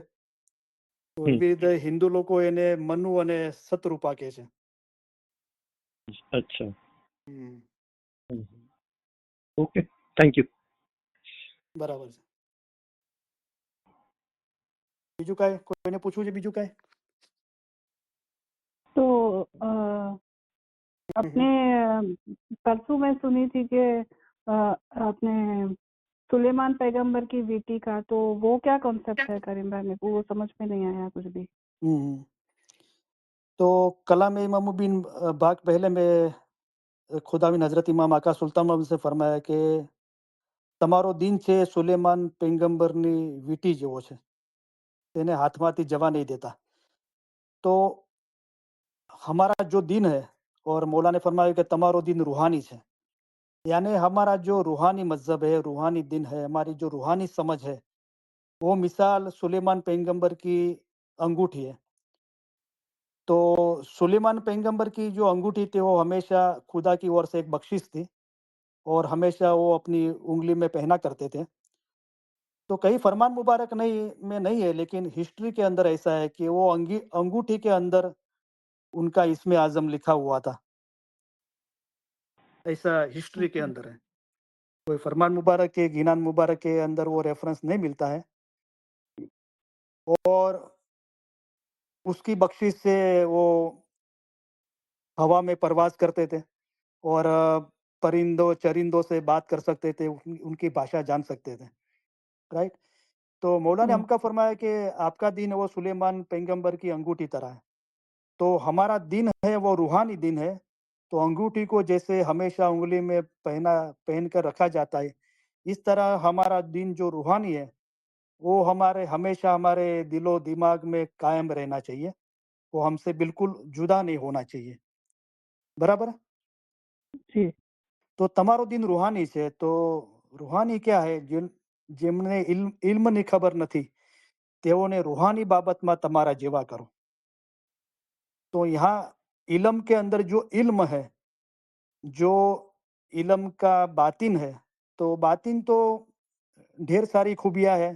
તો એવી રીતે હિન્દુ લોકો એને મનુ અને સતરૂપા કહે છે. અચ્છા. Okay, thank you. બરાબર છે. બીજું કાંઈ કોઈને પૂછવું છે? બીજું કાંઈ? तो अपने परसों मैं सुनी थी कि अपने सुलेमान पैगंबर की बेटी का, तो वो क्या कॉन्सेप्ट है करीम भाई? मेरे को वो समझ में नहीं आया कुछ भी. तो कलाम इमामुद्दीन भाग पहले में खुदाविन हजरत इमाम आका सुल्तान से फरमाया कि તમારો દિન છે સુલેમાન પેગંબરની વીટી જેવો છે, તેને હાથમાંથી જવા नहीं देता. तो हमारा जो दिन है, और मौला ने फरमाया कि તમારો दिन रूहानी है, यानी हमारा जो रूहानी मजहब है, रूहानी दिन है, हमारी जो रूहानी समझ है, वो मिसाल सुलेमान पैगंबर की अंगूठी है. तो सुलेमान पैगंबर की जो अंगूठी थी वो हमेशा खुदा की ओर से एक बख्शिश थी, और हमेशा वो अपनी उंगली में पहना करते थे. तो कई फरमान मुबारक नहीं है, लेकिन हिस्ट्री के अंदर ऐसा है कि वो अंगूठी के अंदर उनका इसमें आजम लिखा हुआ था. ऐसा हिस्ट्री के अंदर है. कोई फरमान मुबारक के गिनान मुबारक के अंदर वो रेफरेंस नहीं मिलता है. और उसकी बख्शिश से वो हवा में परवाज करते थे, और परिंदों चरिंदों से बात कर सकते थे, उनकी भाषा जान सकते थे. राइट. तो मौला ने हमका फरमाया कि आपका दिन वो सुलेमान पैगंबर की अंगूठी तरह है. तो हमारा दिन है वो रूहानी दिन है. तो अंगूठी को जैसे हमेशा उंगली में पहन कर रखा जाता है, इस तरह हमारा दिन जो रूहानी है वो हमेशा हमारे दिलो दिमाग में कायम रहना चाहिए. वो हमसे बिल्कुल जुदा नहीं होना चाहिए. बराबर. जी. તો તમારો દિન રૂહાની છે. તો રૂહાની ક્યાં है? જેમને ઇલ્મની ખબર નથી તેઓને રૂહાની બાબતમાં તમારા જેવા કરો. तो यहाँ इल्म के अंदर जो इल्म है, जो इल्म का बातिन है, तो बातिन तो ढेर सारी खूबियां है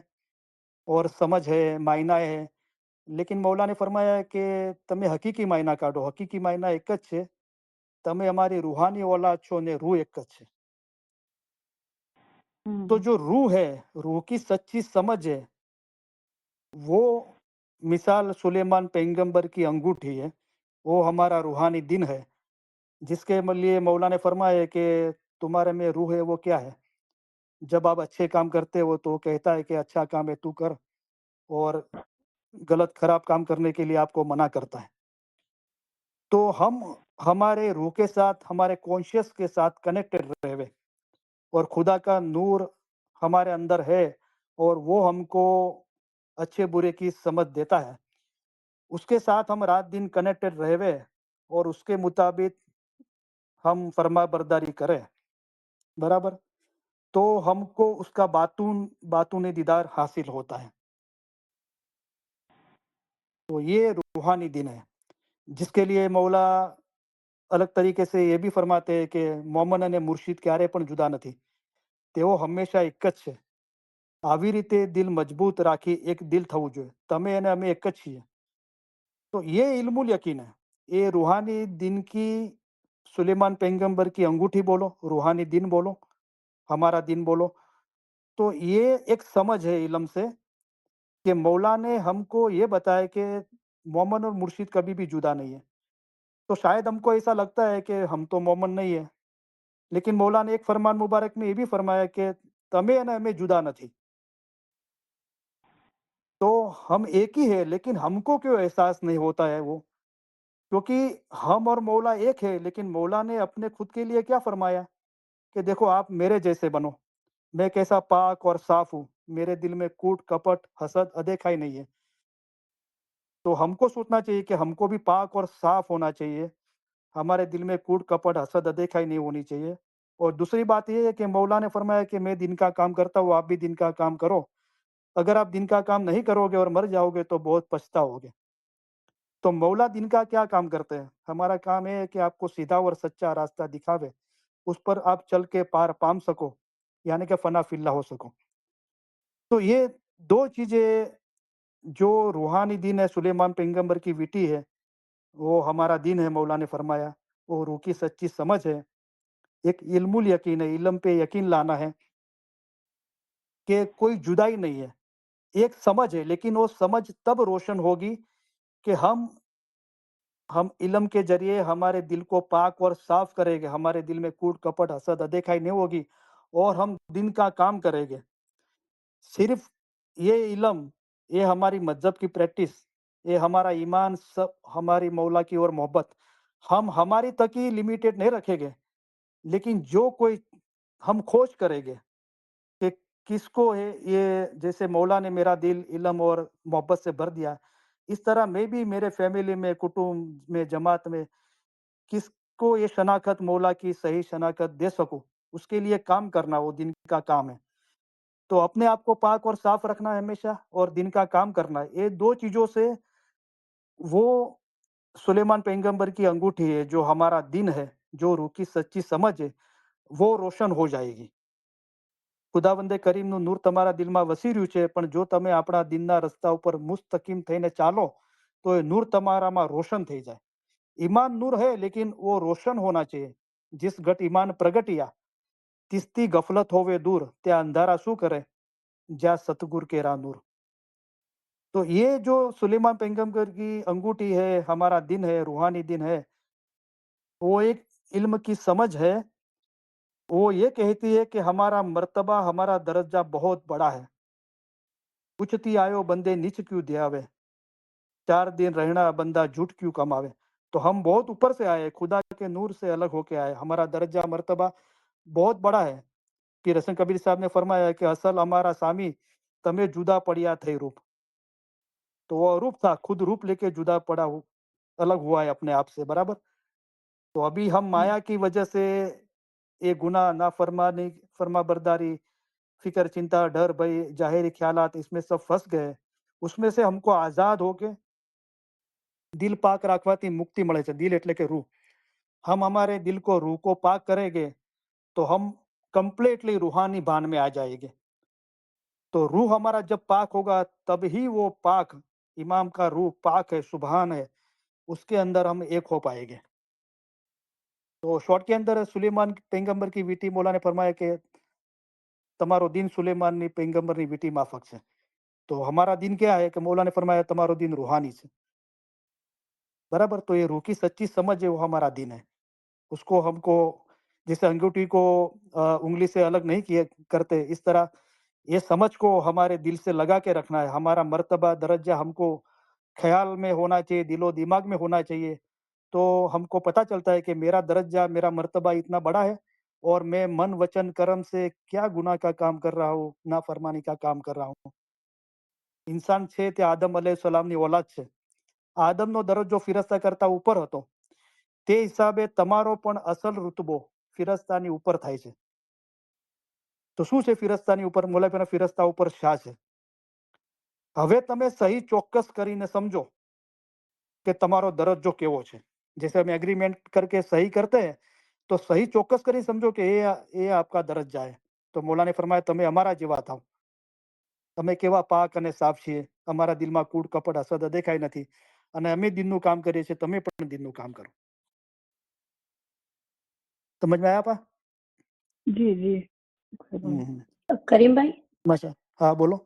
और समझ है, मायना है. लेकिन मौला ने फरमाया कि તમે હકીકી માયના કાઢો. હકીકી માયના એક જ છે, તમે અમારી રૂહાની औलाद છો ને रूह एक જ છે. तो जो रूह है, रूह की सच्ची समझ है, वो मिसाल सुलेमान पैगंबर की अंगूठी है. वो हमारा रूहानी दिन है, जिसके लिए मौला ने फरमाया है कि तुम्हारे में रूह है वो क्या है. जब आप अच्छे काम करते हो तो कहता है कि अच्छा काम है तू कर, और गलत खराब काम करने के लिए आपको मना करता है. तो हम हमारे रूह के साथ, हमारे कॉन्शियस के साथ कनेक्टेड रहे, और खुदा का नूर हमारे अंदर है, और वो हमको अच्छे बुरे की समझ देता है. उसके साथ हम रात दिन कनेक्टेड रहे, और उसके मुताबिक हम फरमा बरदारी करें. बराबर. तो हमको उसका बातूनी दीदार हासिल होता है. तो ये रूहानी दिन है, जिसके लिए मौला अलग तरीके से ये भी फरमाते हैं कि મોમન અને મુર્શિદ ક્યારે પણ જુદા નથી, તેઓ હંમેશા એક જ છે. આવી રીતે દિલ મજબૂત રાખી એક દિલ થવું જોઈએ. તમે અને અમે એક જ છીએ. तो ये इल्मुल यकीन है. ये रूहानी दिन की सुलेमान पैगंबर की अंगूठी बोलो, रूहानी दिन बोलो, हमारा दिन बोलो. तो ये एक समझ है इल्म से कि मौला ने हमको ये बताया कि मोमन और मुर्शिद कभी भी जुदा नहीं है. तो शायद हमको ऐसा लगता है कि हम तो मोमन नहीं है, लेकिन मौला ने एक फरमान मुबारक में ये भी फरमाया कि तमे અને અમે जुदा નથી. तो हम एक ही है, लेकिन हमको क्यों एहसास नहीं होता है वो? क्योंकि हम और मौला एक है, लेकिन मौला ने अपने खुद के लिए क्या फरमाया कि देखो आप मेरे जैसे बनो, मैं कैसा पाक और साफ हूँ, मेरे दिल में कूट कपट हसद अदेखाई नहीं है. तो हमको सोचना चाहिए कि हमको भी पाक और साफ होना चाहिए, हमारे दिल में कूट कपट हसद अदेखाई नहीं होनी चाहिए. और दूसरी बात ये है कि मौला ने फरमाया कि मैं दिन का काम करता हूँ, आप भी दिन का काम करो। अगर आप दिन का काम नहीं करोगे और मर जाओगे तो बहुत पछताओगे। तो मौला दिन का क्या काम करते हैं? हमारा काम ये है कि आपको सीधा और सच्चा रास्ता दिखावे, उस पर आप चल के पार पाम सको, यानी कि फना फिल्ला हो सको। तो ये 2 चीज़ें जो रूहानी दीन है, सुलेमान पैगंबर की विटी है, वो हमारा दीन है मौला ने फरमाया। वो रूह की सच्ची समझ है, एक इल्मुल यकीन है, इल्म पे यकीन लाना है कि कोई जुदाई नहीं है। एक समझ है, लेकिन वो समझ तब रोशन होगी कि हम इल्म के ज़रिए हमारे दिल को पाक और साफ़ करेंगे, हमारे दिल में कूट, कपट, हसद, अदेखाई नहीं होगी और हम दिन का काम करेंगे। सिर्फ़ ये इल्म, ये हमारी मज़हब की प्रैक्टिस, ये हमारा ईमान, सब हमारी मौला की ओर मोहब्बत, हम हमारी तक ही लिमिटेड नहीं रखेंगे, लेकिन जो कोई हम खोज करेंगे कि किसको है ये, जैसे मौला ने मेरा दिल इल्म और मोहब्बत से भर दिया, इस तरह मैं भी मेरे फैमिली में, कुटुंब में, जमात में किसको ये शनाख्त मौला की सही शनाख्त दे सकूँ, उसके लिए काम करना वो दिन का काम है। तो अपने आप को पाक और साफ रखना है हमेशा और दिन का काम करना है। ये 2 चीज़ों से वो सुलेमान पैगंबर की अंगूठी है, जो हमारा दिन है, जो रूह की सच्ची समझ है, वो रोशन हो जाएगी। ખુદાવંદે કરીમનું નૂર તમારા દિલમાં વસી રહ્યું છે, પણ જો તમે આપણા દિનના રસ્તા ઉપર મુસ્તકીમ થઈને ચાલો, તો એ નૂર તમારામાં રોશન થઈ જાય। ईमान नूर है, लेकिन वो रोशन होना चाहिए। जिस घट ईमान प्रगटिया, तिसती गफलत होवे दूर, त्या अंधारा शू करे, ज्या सतगुर केरा नूर। तो ये जो सुलेमान पैगंबर की अंगूठी है, हमारा दिन है, रूहानी दिन है, वो एक इल्म की समझ है। वो ये कहती है कि हमारा मर्तबा, हमारा दर्जा बहुत बड़ा है। उचती आयो बंदे नीच क्यों ध्यावे, 4 दिन रहना बंदा झूठ क्यों कमावे। तो हम बहुत ऊपर से आए, खुदा के नूर से अलग होके आए। हमारा दर्जा, मर्तबा बहुत बड़ा है। पीर हसन कबीर साहब ने फरमाया है कि असल हमारा सामी तमे जुदा पड़िया थे रूप। तो वो रूप था, खुद रूप लेके जुदा पड़ा अलग हुआ है अपने आप से, बराबर। तो अभी हम माया की वजह से ये गुनाह, नाफरमानी, फर्मा बरदारी, फिक्र, चिंता, डर, भय, जाहिरी ख्यालात, इसमें सब फंस गए। उसमें से हमको आजाद होके दिल पाक રાખવાથી મુક્તિ મળે છે। દિલ એટલે કે रूह। हम हमारे दिल को, रूह को पाक करेंगे तो हम कंप्लीटली रूहानी भान में आ जाएंगे। तो रूह हमारा जब पाक होगा तब ही वो पाक इमाम का रूह पाक है, सुबहान है, उसके अंदर हम एक हो पाएंगे। तो शॉर्ट के अंदर सुलेमान पैगंबर की वीटी मौला ने फरमाया कि તમારો दिन સુલેમાનની पैगंबरની વીટી માફક છે। तो हमारा दिन क्या है कि मौला ने फरमाया તમારો दिन रूहानी છે, बराबर। तो ये रूह की सच्ची समझ है, वो हमारा दिन है। उसको हमको, जैसे अंगूठी को उंगली से अलग नहीं किए करते, इस तरह ये समझ को हमारे दिल से लगा के रखना है। हमारा मर्तबा, दर्जा हमको ख्याल में होना चाहिए, दिलो दिमाग में होना चाहिए। तो हमको पता चलता है कि मेरा दर्जा, मेरा मर्तबा इतना बड़ा है और मैं मन, वचन, कर्म से क्या गुनाह का काम कर रहा हूँ, नाफरमानी का काम कर रहा हूँ। इंसान છે તે આદમ અલैहिस्सलामની औलाद છે। આદમનો દરજ્જો ફિરસ્તા કરતા ઉપર હતો, તે હિસાબે તમારો પણ અસલ રુતબો ફિરસ્તાની ઉપર થાય છે। તો શું છે ફિરસ્તાની ઉપર? મોલાપેના ફિરસ્તા ઉપર શાહ છે। હવે તમે સહી ચોક્કસ કરીને સમજો કે તમારો દરજ્જો કેવો છે। जैसे हम एग्रीमेंट करके सही करते हैं, तो सही चौकस કરી સમજો કે એ આપકા દરજ્જા है। तो मौला ने फरमाया તમે અમારા જેવા થાવ, તમે કેવા પાક અને સાફ છીએ, અમારા દિલમાં કૂડ, કપટ, હસદ દેખાય નથી અને અમે દિનનું કામ કરીએ છીએ, તમે પણ દિનનું કામ કરો। समझ में आया आपा? जी जी करीम भाई, माशा, हाँ बोलो।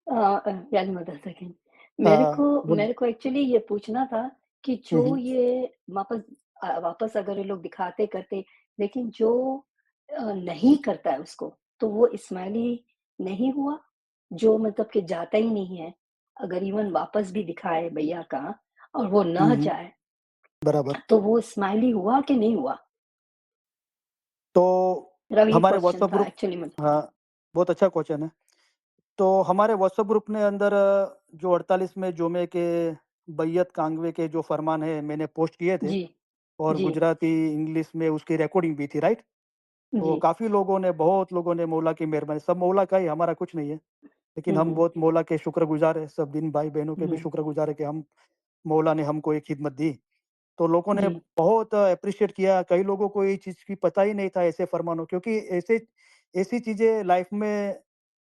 यानी मदद सेकंड, हाँ बोलो। मेरे को एक्चुअली ये पूछना था कि जो हम्म, ये वापस अगर ये लोग दिखाते करते, लेकिन जो नहीं करता है उसको, तो वो इस्माइली नहीं हुआ, जो मतलब कि जाता ही नहीं है, अगर इवन वापस भी दिखाए भैया का और वो न हम्म, जाए, बराबर। तो वो इस्माइली हुआ कि नहीं हुआ? तो मेरा ये हमारे क्वेश्चन व्हाट्सएप था ग्रुप, एक्चुअली मुझे। हाँ बहुत अच्छा क्वेश्चन है। तो हमारे व्हाट्सएप ग्रुप ने अंदर जो 48वें जोमे के बैयत कांगवे के जो फरमान है मैंने पोस्ट किए थे, जी, और जी, गुजराती इंग्लिश में उसकी रिकॉर्डिंग भी थी, राइट। तो जी, काफ़ी लोगों ने, बहुत लोगों ने मौला की मेहरबानी, सब मौला का ही, हमारा कुछ नहीं है। लेकिन हुँ, हम हुँ, बहुत मौला के शुक्रगुज़ार हैं, सब दिन भाई-बहनों के भी हुँ, शुक्रगुज़ार हैं कि हम मौला ने हमको एक खिदमत दी। तो लोगों ने जी, बहुत एप्रिशिएट किया, कई लोगों को ये चीज़ की पता ही नहीं था ऐसे फरमानों, क्योंकि ऐसे ऐसी चीज़ें लाइफ़ में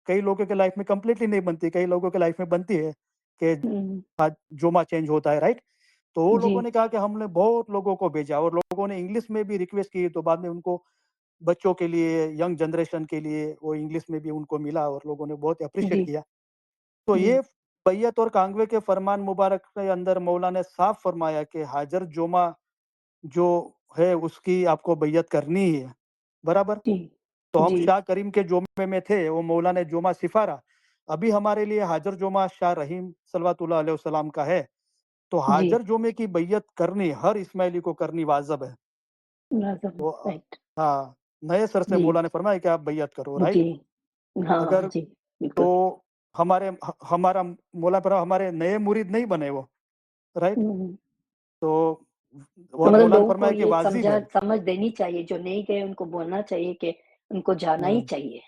कई लोगों के लाइफ़ में कंप्लीटली नहीं बनती, कई लोगों के लाइफ़ में बनती है कि हुँ, आज जोमा चेंज होता है, राइट? तो वो जी, लोगों ने कहा कि हमने बहुत लोगों को भेजा और लोगों ने इंग्लिश में भी रिक्वेस्ट की, तो बाद में उनको बच्चों के लिए, यंग जनरेशन के लिए वो इंग्लिश में भी उनको मिला और लोगों ने बहुत एप्रिशिएट जी, किया। तो हुँ, ये बैयत और कांगवे के फरमान मुबारक के अंदर मौला ने साफ फरमाया कि हाजिर जोमा जो है उसकी आपको बैयत करनी ही है, बराबर? जी, तो हम जी, शाह करीम के जोमे में थे, वो मौला ने जोमा सिफ़ारा। अभी हमारे लिए हाजिर जोमा शाह रहीम सल्लल्लाहु अलैहि वसल्लम का है। तो जी, हाजिर जोमे की बैयत करनी हर इस्माइली को करनी वाजिब है। नाज़म तो राइट, हाँ, नए सर से जी, मौला ने फरमाया कि आप बैयत करो, जी, राइट? हाँ, अगर जी, तो बिल्कुल। हमारा मौला पर हमारे नए मुरीद नहीं बने वो, राइट? हुँ, तो तो और मतलब मौला ने लोगों को फरमाया कि ये वाजिब है। समझ देनी चाहिए, जो नहीं गए उनको बोलना चाहिए कि उनको जाना ही हुँ, चाहिए,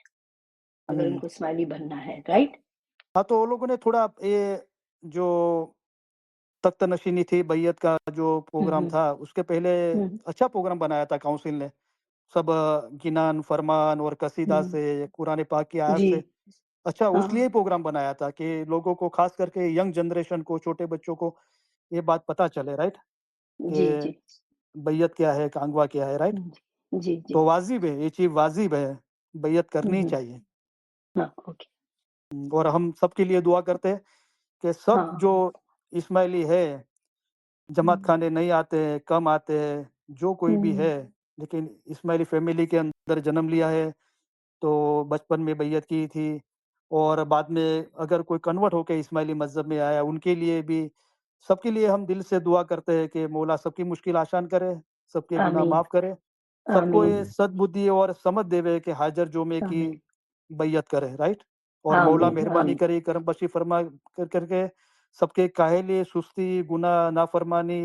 अगर हुँ। उनको इस्माइली बनना है, राइट? हाँ, तो वो लोगों ने थोड़ा ये जो तख्त नशीनी थी, बैयत का जो हुँ, प्रोग्राम हुँ, था, उसके पहले हुँ, अच्छा प्रोग्राम बनाया था काउंसिल ने। सब गिनान, फरमान और कसीदा हुँ, से, कुरान पाक की आयत जी, से अच्छा उस लिए हाँ, प्रोग्राम बनाया था कि लोगों को, ख़ास करके यंग जनरेशन को, छोटे बच्चों को ये बात पता चले, राइट? जी, जी, कि बैयत क्या है, कांगवा क्या है, राइट? हुँ, जी, जी, तो वाजिब है, ये चीज़ वाजिब है, बैयत हुँ, करनी ही हुँ, चाहिए। हाँ, ओके, और हम सबके लिए दुआ करते हैं कि सब हाँ, जो इस्माइली है, जमात हुँ, खाने नहीं आते हैं, कम आते हैं, जो कोई भी हुँ, है, लेकिन इस्माइली फैमिली के अंदर जन्म लिया है, तो बचपन में बैयत की थी और बाद में अगर कोई कन्वर्ट होके इस्माइली मज़हब में आया, उनके लिए भी, सबके लिए हम दिल से दुआ करते हैं कि मौला सबकी मुश्किल आसान करे, सबके गुनाह आमीन, माफ़ करे, सबको आमीन, ये सद्बुद्धि और समझ देवे कि हाजिर जोमे की आमीन, बैयत करे, राइट? और मौला आमीन, मेहरबानी आमीन, करे, करम बख्शी फरमा करके सबके काहली, सुस्ती, गुनाह, नाफरमानी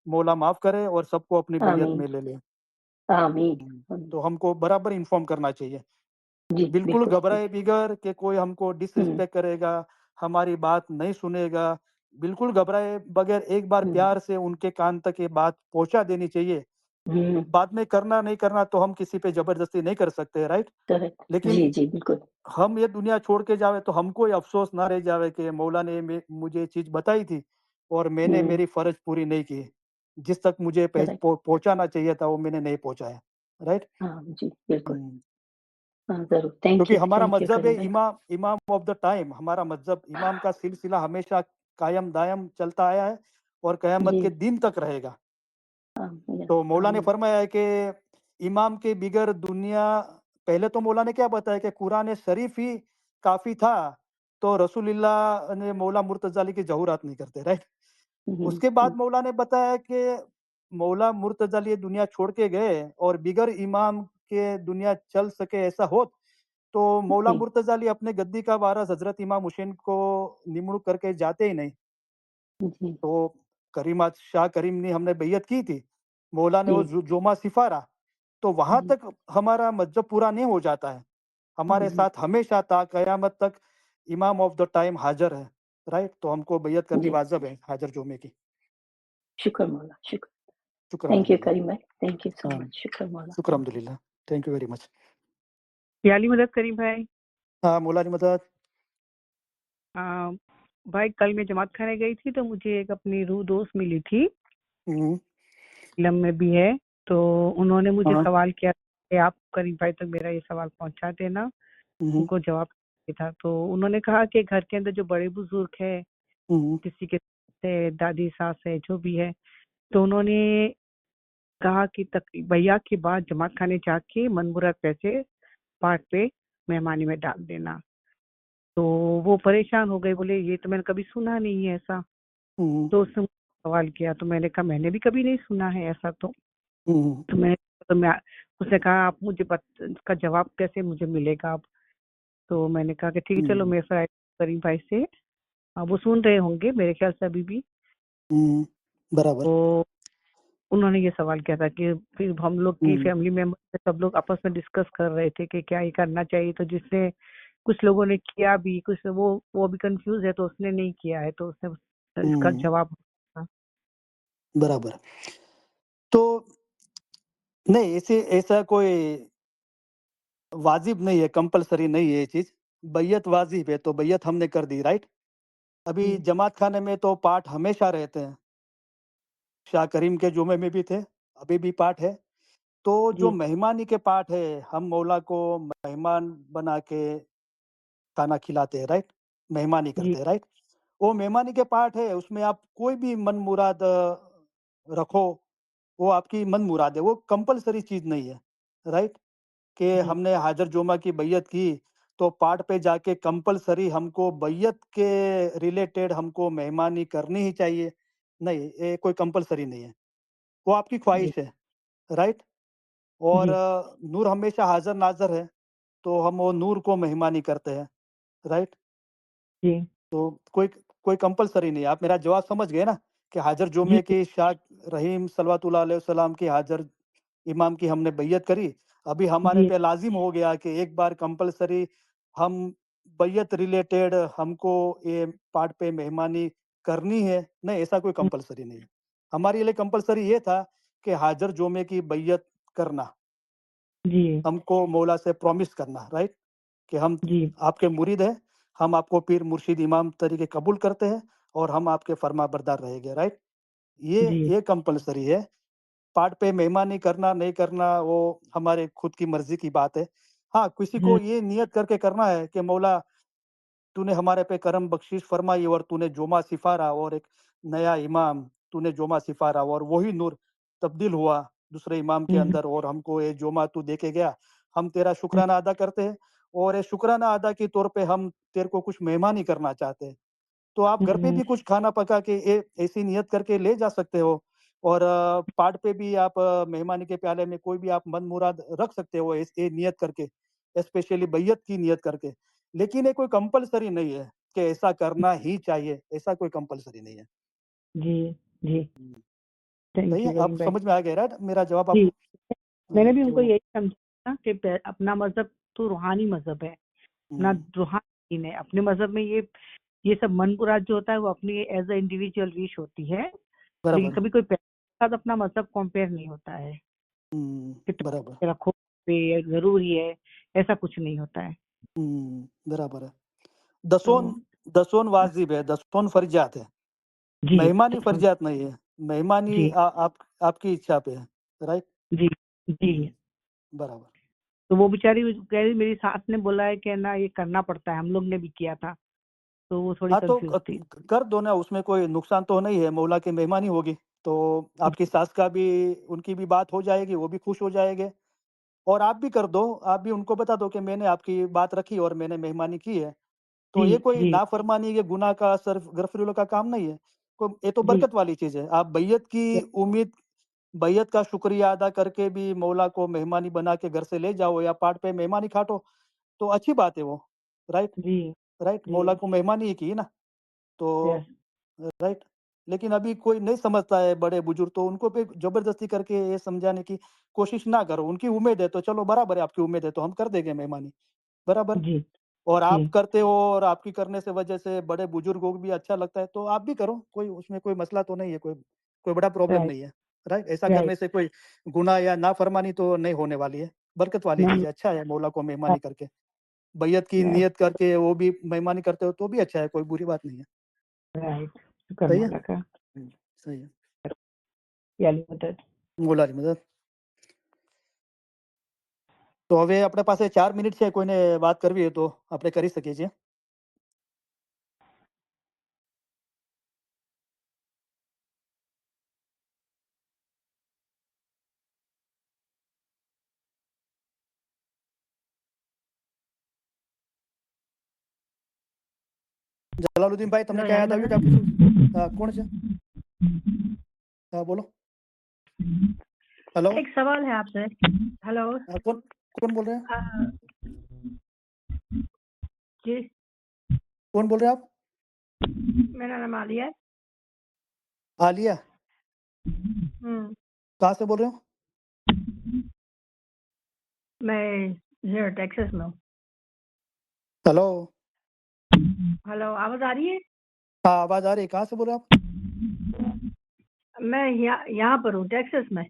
मौला माफ़ करे और सबको अपनी बैयत आमीन, में ले ले। आमीन, आमीन, तो हमको बराबर इन्फॉर्म करना चाहिए। जी, बिल्कुल बिल्कुल, घबराए बिल्कुल, बिगर कि कोई हमको हुँ, डिसरिस्पेक्ट करेगा, हमारी बात नहीं सुनेगा। बिल्कुल घबराए बगैर एक बार हुँ, प्यार से उनके कान तक ये बात पहुँचा देनी चाहिए। हुँ, बाद में करना नहीं करना तो हम किसी पे ज़बरदस्ती नहीं कर सकते, राइट? करेक्ट, लेकिन जी, जी, बिल्कुल, हम ये दुनिया छोड़ के जावे तो हमको ये अफ़सोस ना रह जावे कि मौला ने मुझे ये चीज़ बताई थी और मैंने हुँ, मेरी फ़र्ज़ पूरी नहीं की। जिस तक मुझे करेक्ट, पहुँचाना चाहिए था वो मैंने नहीं पहुँचाया, राइट? हाँ, जी, बिल्कुल, हुँ। हाँ, ज़रूर, क्योंकि हमारा थैंक यू मज़हब है करीम भाई, इमाम इमाम ऑफ द टाइम, हमारा मज़हब इमाम का सिलसिला हमेशा कायम-दायम चलता आया है और क़यामत के जी, दिन तक रहेगा। आमीन, तो मौला ने आमीन, फरमाया है कि इमाम के बिगर दुनिया, पहले तो मौला ने क्या बताया कि कुरान शरीफ ही काफ़ी था, तो रसूलुल्लाह ने मौला मुर्तज़ा अली की ज़हूरात नहीं करते, राइट? हुँ, उसके बाद हुँ, मौला ने बताया कि मौला मुर्तज़ा अली ये दुनिया छोड़ के गए और बिगर इमाम के दुनिया चल सके ऐसा होत, तो मौला जी, मुर्तज़ा अली अपने गद्दी का वारिस हज़रत इमाम हुसैन को निमणूक करके जाते ही नहीं। जी, तो करीम शाह करीम ने हमने बैयत की थी, मौला ने वो जी, जोमा सिफ़ारा, तो वहाँ जी, तक हमारा मज़हब पूरा नहीं हो जाता है। हमारे हुँ, साथ हमेशा ता क़यामत तक इमाम ऑफ द टाइम हाज़िर है, राइट? तो हमको बैयत करनी जी, वाजिब है हाज़िर जोमे की। शुक्र मौला, शुक्र, शुक्र थैंक यू अल्हम्दुलिल्लाह। करीम भाई, थैंक यू सो हाँ, मच, शुक्र मौला, शुक्र थैंक अल्हम्दुलिल्लाह। Thank you very much. याली मदद करीम भाई। हाँ, मौला की मदद। अ, भाई कल मैं जमात खाने गई थी तो मुझे एक अपनी रूह दोस्त मिली थी, हुँ, इलम में भी है, तो उन्होंने मुझे हाँ, सवाल किया कि आप करीम भाई तक मेरा ये सवाल पहुंचा देना, हुँ, उनको जवाब था। तो उन्होंने कहा कि घर के अंदर जो बड़े बुजुर्ग है, हुँ, किसी के से दादी सास है जो भी है, तो उन्होंने कहा कि भैया के बाद जमात खाने जाके मनमुराद पैसे पार्ट पे मेहमानी में डाल देना। तो वो परेशान हो गए, बोले ये तो मैंने कभी सुना नहीं है ऐसा। हुँ, तो उसने मुझसे सवाल किया तो मैंने कहा मैंने भी कभी नहीं सुना है ऐसा। हुँ, तो मैं तो मैं उसने कहा आप मुझे इसका जवाब कैसे मुझे मिलेगा अब। तो मैंने कहा कि ठीक है चलो हुँ, मैं फिर करीम भाई से, वो सुन रहे होंगे मेरे ख्याल से अभी भी। हुँ, बराबर। तो उन्होंने ये सवाल किया था कि फिर हम लोग की फैमिली मेंबर सब लोग आपस में डिस्कस कर रहे थे कि क्या ये करना चाहिए, तो जिसने कुछ लोगों ने किया भी, कुछ वो भी कंफ्यूज है तो उसने नहीं किया है, तो उसने इसका जवाब था। बराबर। तो नहीं, ऐसे ऐसा कोई वाजिब नहीं है, कंपलसरी नहीं है ये चीज। बैयत वाजिब है तो बैयत हमने कर दी, राइट। अभी जी जमात खाने में तो पाठ हमेशा रहते हैं, शाह करीम के जुमे में भी थे, अभी भी पाठ है। तो जो जी मेहमानी के पाठ है, हम मौला को मेहमान बना के खाना खिलाते हैं, राइट, मेहमानी जी करते हैं, राइट। वो मेहमानी के पाठ है, उसमें आप कोई भी मन मुराद रखो, वो आपकी मन मुराद है, वो कंपलसरी चीज नहीं है, राइट। कि जी हमने हाजिर जुमा की बैयत की तो पाठ पे जाके कंपलसरी हमको बैयत के रिलेटेड हमको मेहमानी करनी ही चाहिए, नहीं, ये कोई कंपलसरी नहीं है, वो आपकी जी ख्वाहिश है, राइट। और जी नूर हमेशा हाजिर नाजर है, तो हम वो नूर को मेहमानी करते हैं, राइट। जी तो कोई कंपलसरी नहीं है। आप मेरा जवाब समझ गए ना, कि हाजिर जी जुमे की शाह रहीम सल्लल्लाहु अलैहि वसल्लम की हाजिर इमाम की हमने बैयत करी, अभी हमारे जी पे लाजिम हो गया कि एक बार कंपलसरी हम बैयत रिलेटेड हमको ये पार्ट पे मेहमानी करनी है, नहीं, ऐसा कोई कंपलसरी नहीं है। हमारे लिए कंपलसरी ये था कि हाजिर जुमे की बैयत करना, जी हमको मौला से प्रॉमिस करना, राइट, कि हम जी आपके मुरीद हैं, हम आपको पीर मुर्शिद इमाम तरीके कबूल करते हैं और हम आपके फरमा बरदार रहेंगे, राइट। जी ये कंपलसरी है। पार्ट पे मेहमानी करना नहीं करना वो हमारे खुद की मर्जी की बात है। हाँ, किसी को हम्म ये नियत करके करना है कि मौला तूने हमारे पे करम बख्शिश फरमाई और तूने जोमा सिफारा और एक नया इमाम तूने जोमा सिफारा और वही नूर तब्दील हुआ दूसरे इमाम के हम्म अंदर और हमको ये जोमा तू दे के गया, हम तेरा शुक्राना अदा करते हैं और ये शुक्राना अदा के तौर पे हम तेरे को कुछ मेहमानी करना चाहते हैं। तो आप घर पे हम्म भी कुछ खाना पका के ऐसी नियत करके ले जा सकते हो और पार्ट पे भी आप मेहमानी के प्याले में कोई भी आप मन मुराद रख सकते हो, ये नियत करके, स्पेशली बैयत की नियत करके। लेकिन ये कोई कंपलसरी नहीं है कि ऐसा करना ही चाहिए, ऐसा कोई कंपलसरी नहीं है। जी जी हम्म, सही थैंक है, यू वेरी आप मच। समझ में आ गया, राइट, मेरा जवाब जी आपको। मैंने भी उनको तो यही समझा कि अपना मजहब तो रूहानी मजहब है, अपना हम्म, रूहानी दीन है। अपने मजहब में ये सब मन मुराद जो होता है वो अपनी एज अ इंडिविजुअल विश होती है, लेकिन बराबर। कभी कोई पैसे के साथ अपना मजहब कंपेयर नहीं होता है कि तुम बराबर। रखो पे जरूरी है, ऐसा कुछ नहीं होता है। बराबर है। तो दसोन दसोन वाजिब है, दसोन फर्जात है, जी मेहमानी तो फर्जियात नहीं है। मेहमानी जी आप आपकी इच्छा पे है, राइट। जी जी बराबर। तो वो बेचारी कह रही मेरी सास ने बोला है कि ना ये करना पड़ता है, हम लोग ने भी किया था, तो वो थोड़ी हाँ, तो कंफ्यूज थी। कर दो ना, उसमें कोई नुकसान तो नहीं है, मौला की मेहमानी होगी तो आपकी जी सास का भी उनकी भी बात हो जाएगी, वो भी खुश हो जाएंगे और आप भी कर दो, आप भी उनको बता दो कि मैंने आपकी बात रखी और मैंने मेहमानी की है। तो जी ये कोई जी नाफरमानी के गुनाह का सिर्फ गरफरीलों का काम नहीं है, ये तो जी बरकत वाली चीज है। आप बैयत की उम्मीद, बैयत का शुक्रिया अदा करके भी मौला को मेहमानी बना के घर से ले जाओ या पाठ पे मेहमानी खाटो, तो अच्छी बात है वो, राइट। जी राइट, जी मौला को मेहमानी ही की ना, तो यस राइट। लेकिन अभी कोई नहीं समझता है, बड़े बुजुर्ग, तो उनको पे जबरदस्ती करके ये समझाने की कोशिश ना करो। उनकी उम्मीद है तो चलो, बराबर है, आपकी उम्मीद है तो हम कर देंगे मेहमानी, बराबर। जी और जी आप करते हो और आपकी करने से वजह से बड़े बुजुर्गों को भी अच्छा लगता है तो आप भी करो, कोई उसमें कोई मसला तो नहीं है, कोई कोई बड़ा प्रॉब्लम राइट नहीं है, राइट। ऐसा राइट करने से कोई गुनाह या नाफरमानी तो नहीं होने वाली है, बरकत वाली चीज नहीं है, अच्छा है मौला को मेहमानी करके, बैयत की यस नियत करके वो भी मेहमानी करते हो तो भी अच्छा है, कोई बुरी बात नहीं है। राइट शुक्र सही है। मौला का, सही है। याली मदद। મોલાની મદદ। તો હવે આપણા પાસે 4 મિનિટ છે, કોઈને વાત કરવી હોય તો આપણે કરી શકીએ છીએ। જલાલુદ્દીનભાઈ, તમને हेलो ક્યાં यानी યાદ આવ્યું કે मदद। આ પૂછું? હા, કોણ છે? હા, બોલો। हेलो। एक सवाल है आपसे। हेलो। हाँ, कौन कौन बोल रहे हैं? अ, जी कौन बोल रहे हैं आप? मेरा नाम आलिया है। आलिया। कहाँ से बोल रहे हो? मैं हियर टेक्सास में हूँ। हेलो। हेलो, आवाज आ रही है? हाँ, आवाज आ रही है। कहाँ से बोल रहे हो आप? मैं यहाँ पर हूँ टेक्सास में।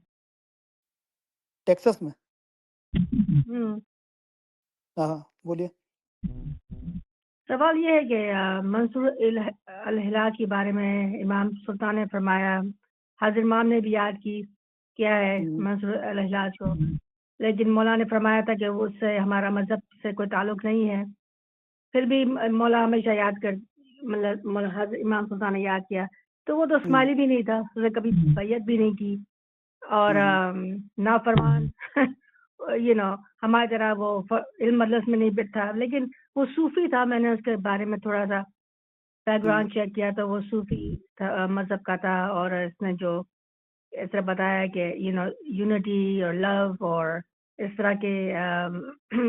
टेक्सास में? हम्म। हाँ हाँ, बोलिए। सवाल ये है कि मंसूर अल हिलाल के बारे में इमाम सुल्तान ने फरमाया, हाजिर इमाम ने भी याद किया है मंसूर अल हिलाल को, लेकिन मौला ने फरमाया था कि उससे हमारा मजहब से कोई ताल्लुक नहीं है। फिर भी मौला हमेशा याद कर, मतलब मौला हाजिर इमाम सुल्तान ने याद किया, तो वो तो स्माइली भी नहीं था, उसने कभी बैयत भी नहीं की और नाफरमान हमारी तरह वो इल्म मजलिस में नहीं बैठा, लेकिन वो सूफी था। मैंने उसके बारे में थोड़ा सा बैकग्राउंड चेक किया तो वो सूफी मजहब का था, और इसने जो इस तरह बताया कि यूनिटी और लव और इस तरह के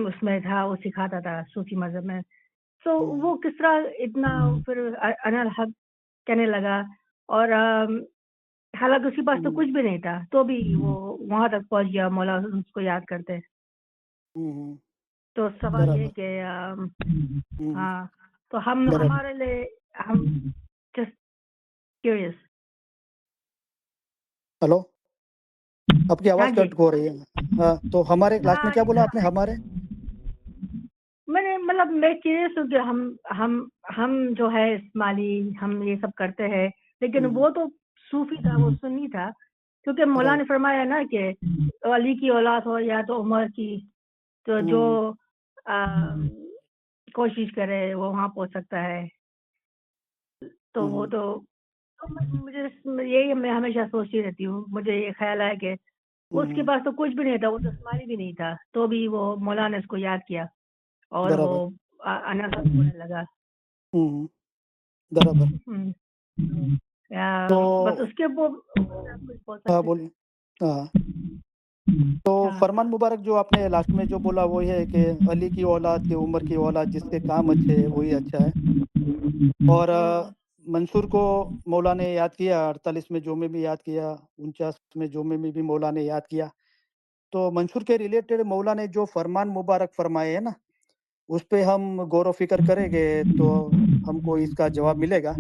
उसमें था, वो सिखाता था सूफी मजहब में। तो वो किस तरह इतना फिर अनल हक कहने लगा, और हालांकि उसके पास तो कुछ भी नहीं था, तो भी वो वहां तक पहुंच गया, मौला उसको याद करते। तो सवाल ये कि हाँ, तो हम बराबर। हमारे लिए हम जस्ट क्यूरियस। हेलो, आपकी हाँ आवाज जी। कट हो रही है। हाँ, तो हमारे क्लास में हाँ, क्या बोला आपने? हमारे मैंने मतलब मैं क्यूरियस हूँ कि हम जो है इस्माइली, हम ये सब करते हैं, लेकिन वो तो सूफी था, वो सुन्नी था, क्योंकि मौला ने फरमाया ना कि अली की औलाद हो या तो उमर की, तो जो कोशिश करे वो वहां पहुंच सकता है। तो वो तो मुझे यही मैं हमेशा सोचती रहती हूँ, मुझे ये ख्याल है कि उसके पास तो कुछ भी नहीं था, वो तो इस्माइली भी नहीं था, तो भी वो मौला ने उसको याद किया और वो बराबर। अनाथ होने लगा। बराबर। या, तो बस उसके वो कुछ बोल हाँ, सकते। बोलिए। हाँ, तो हाँ। फरमान मुबारक जो आपने लास्ट में जो बोला वो है कि अली की औलाद की उम्र की औलाद, जिसके काम अच्छे है वही अच्छा है। और मंसूर को मौला ने याद किया, 48 में जुमे में याद किया, 49 में जुमे में भी मौला ने याद किया। तो मंसूर के रिलेटेड मौला ने जो फरमान मुबारक फरमाए है ना, उस पे हम गौर व फिक्र करेंगे तो हमको इसका जवाब मिलेगा।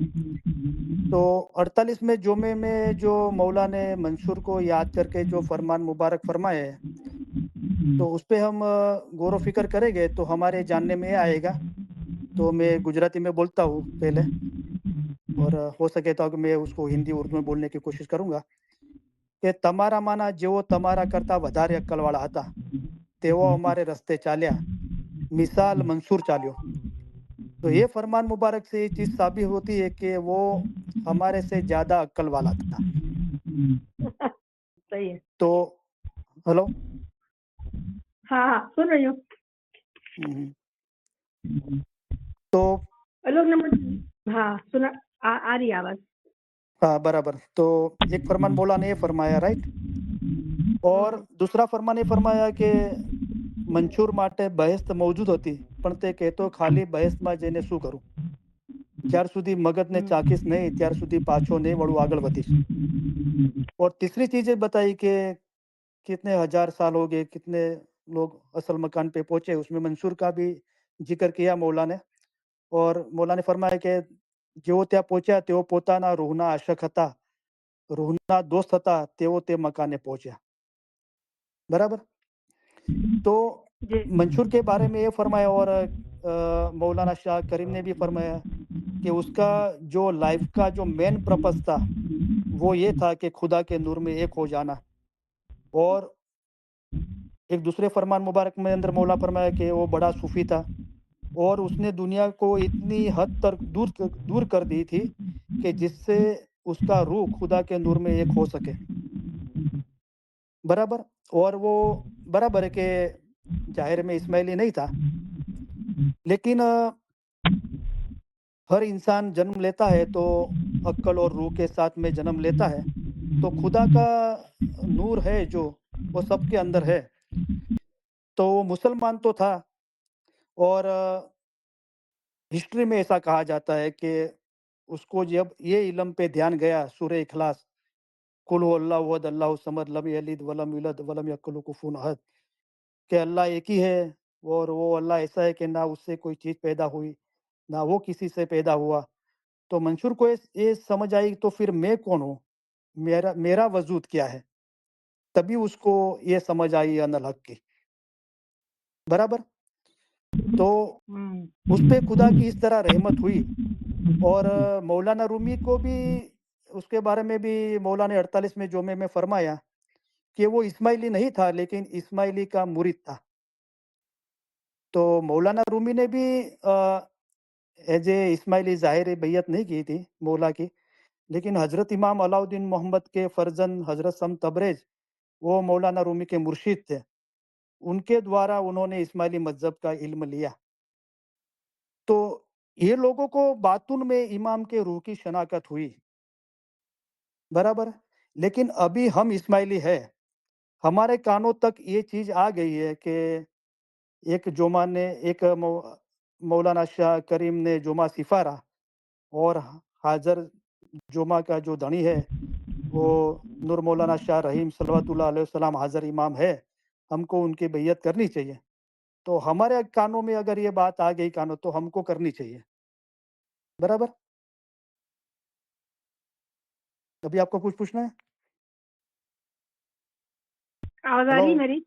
तो 48 में जुमे में जो मौला ने मंसूर को याद करके जो फरमान मुबारक फरमाए हैं, तो उस पे हम गौर व फिक्र करेंगे तो हमारे जानने में आएगा। तो मैं गुजराती में बोलता हूँ पहले, और हो सके तो मैं उसको हिंदी उर्दू में बोलने की कोशिश करूँगा કે તમારામાંના જેવો તમારા કરતાં વધારે અક્કલવાળા હતા, તેઓ અમારે રસ્તે ચાલ્યા, મિસાલ મંसूर ચાલ્યો। तो ये फरमान मुबारक से ये चीज़ साबित होती है कि वो हमारे से ज़्यादा अक्ल वाला था। सही है। तो हेलो। हाँ हाँ, सुन रही हूँ। हुँ। तो लोग नंबर, हाँ सुना, आ रही है आवाज। हाँ, बराबर। तो एक फरमान मौला ने ये फरमाया, राइट? और दूसरा फरमान ये फरमाया કે મંચૂર માટે બહેસ્ત મौजूद હતી, પણ તે કહેતો ખાલી બહેસ્તમાં જઈને શું કરું? જ્યાર સુધી મગજને ચાખીશ નહીં, ત્યાર સુધી પાછો નહીં વળું, આગળ વધીશ। और तीसरी चीज़ ये बताई कि कितने हज़ार साल हो गए, कितने लोग असल मकान पे पहुँचे, उसमें मंसूर का भी ज़िक्र किया मौला ने। और मौला ने फरमाया कि જેઓ ત્યાં પહોંચ્યા તેઓ પોતાના રૂહના આશક હતા, રૂહના દોસ્ત હતા, તેઓ તે મકાને પહોંચ્યા। बराबर? तो जी। मंसूर के बारे में ये फरमाया, और मौलाना शाह करीम ने भी फरमाया कि उसका जो लाइफ का जो मेन पर्पस था, वो ये था कि खुदा के नूर में एक हो जाना। और एक दूसरे फरमान मुबारक में अंदर मौला फरमाया कि वो बड़ा सूफ़ी था, और उसने दुनिया को इतनी हद तक दूर कर दी थी कि जिससे उसका रूह खुदा के नूर में एक हो सके। बराबर? और वो बराबर है कि ज़ाहिर में इस्माइली नहीं था, लेकिन हर इंसान जन्म लेता है तो अक्ल और रूह के साथ में जन्म लेता है। तो खुदा का नूर है जो, वो सबके अंदर है। तो वो मुसलमान तो था, और हिस्ट्री में ऐसा कहा जाता है कि उसको जब ये इल्म पे ध्यान गया, सूरह इखलास, कुल हु अल्लाहु अहद अल्लाहु समद लम यलिद वलम यूलद वलम यकुल लहू कुफुवन अहद, कि अल्लाह एक ही है और वो अल्लाह ऐसा है कि ना उससे कोई चीज पैदा हुई ना वो किसी से पैदा हुआ। तो मंशूर को ये समझ आई तो फिर मैं कौन हूँ, मेरा मेरा वजूद क्या है। तभी उसको ये समझ आई अनल हक की। बराबर। तो उस पे खुदा की इस तरह रहमत हुई। और मौलाना रूमी को भी उसके बारे में भी मौलाना 48 में जोमे में फरमाया कि वो इस्माइली नहीं था लेकिन इस्माइली का मुरीद था। तो मौलाना रूमी ने भी एज ए इस्माइली ज़ाहिर बैयत नहीं की थी मौला की, लेकिन हज़रत इमाम अलाउद्दीन मोहम्मद के फर्जंद हज़रत सम तबरेज़ वो मौलाना रूमी के मुर्शिद थे। उनके द्वारा उन्होंने इस्माइली मज़हब का इल्म लिया। तो ये लोगों को बातुन में इमाम के रूह की शनाकत हुई। बराबर। लेकिन अभी हम इस्माइली है, हमारे कानों तक ये चीज़ आ गई है कि एक जुमा ने एक मौलाना शाह करीम ने जुमा सिफारा और हाज़र जुमा का जो धनी है वो नूर मौलाना शाह रहीम सल्लल्लाहु अलैहि वसल्लम हाज़र इमाम है, हमको उनकी बैयत करनी चाहिए। तो हमारे कानों में अगर ये बात आ गई कानों तो हमको करनी चाहिए। बराबर। अभी आपको कुछ पूछना है? आवाज आ हेलो। रही है मेरी?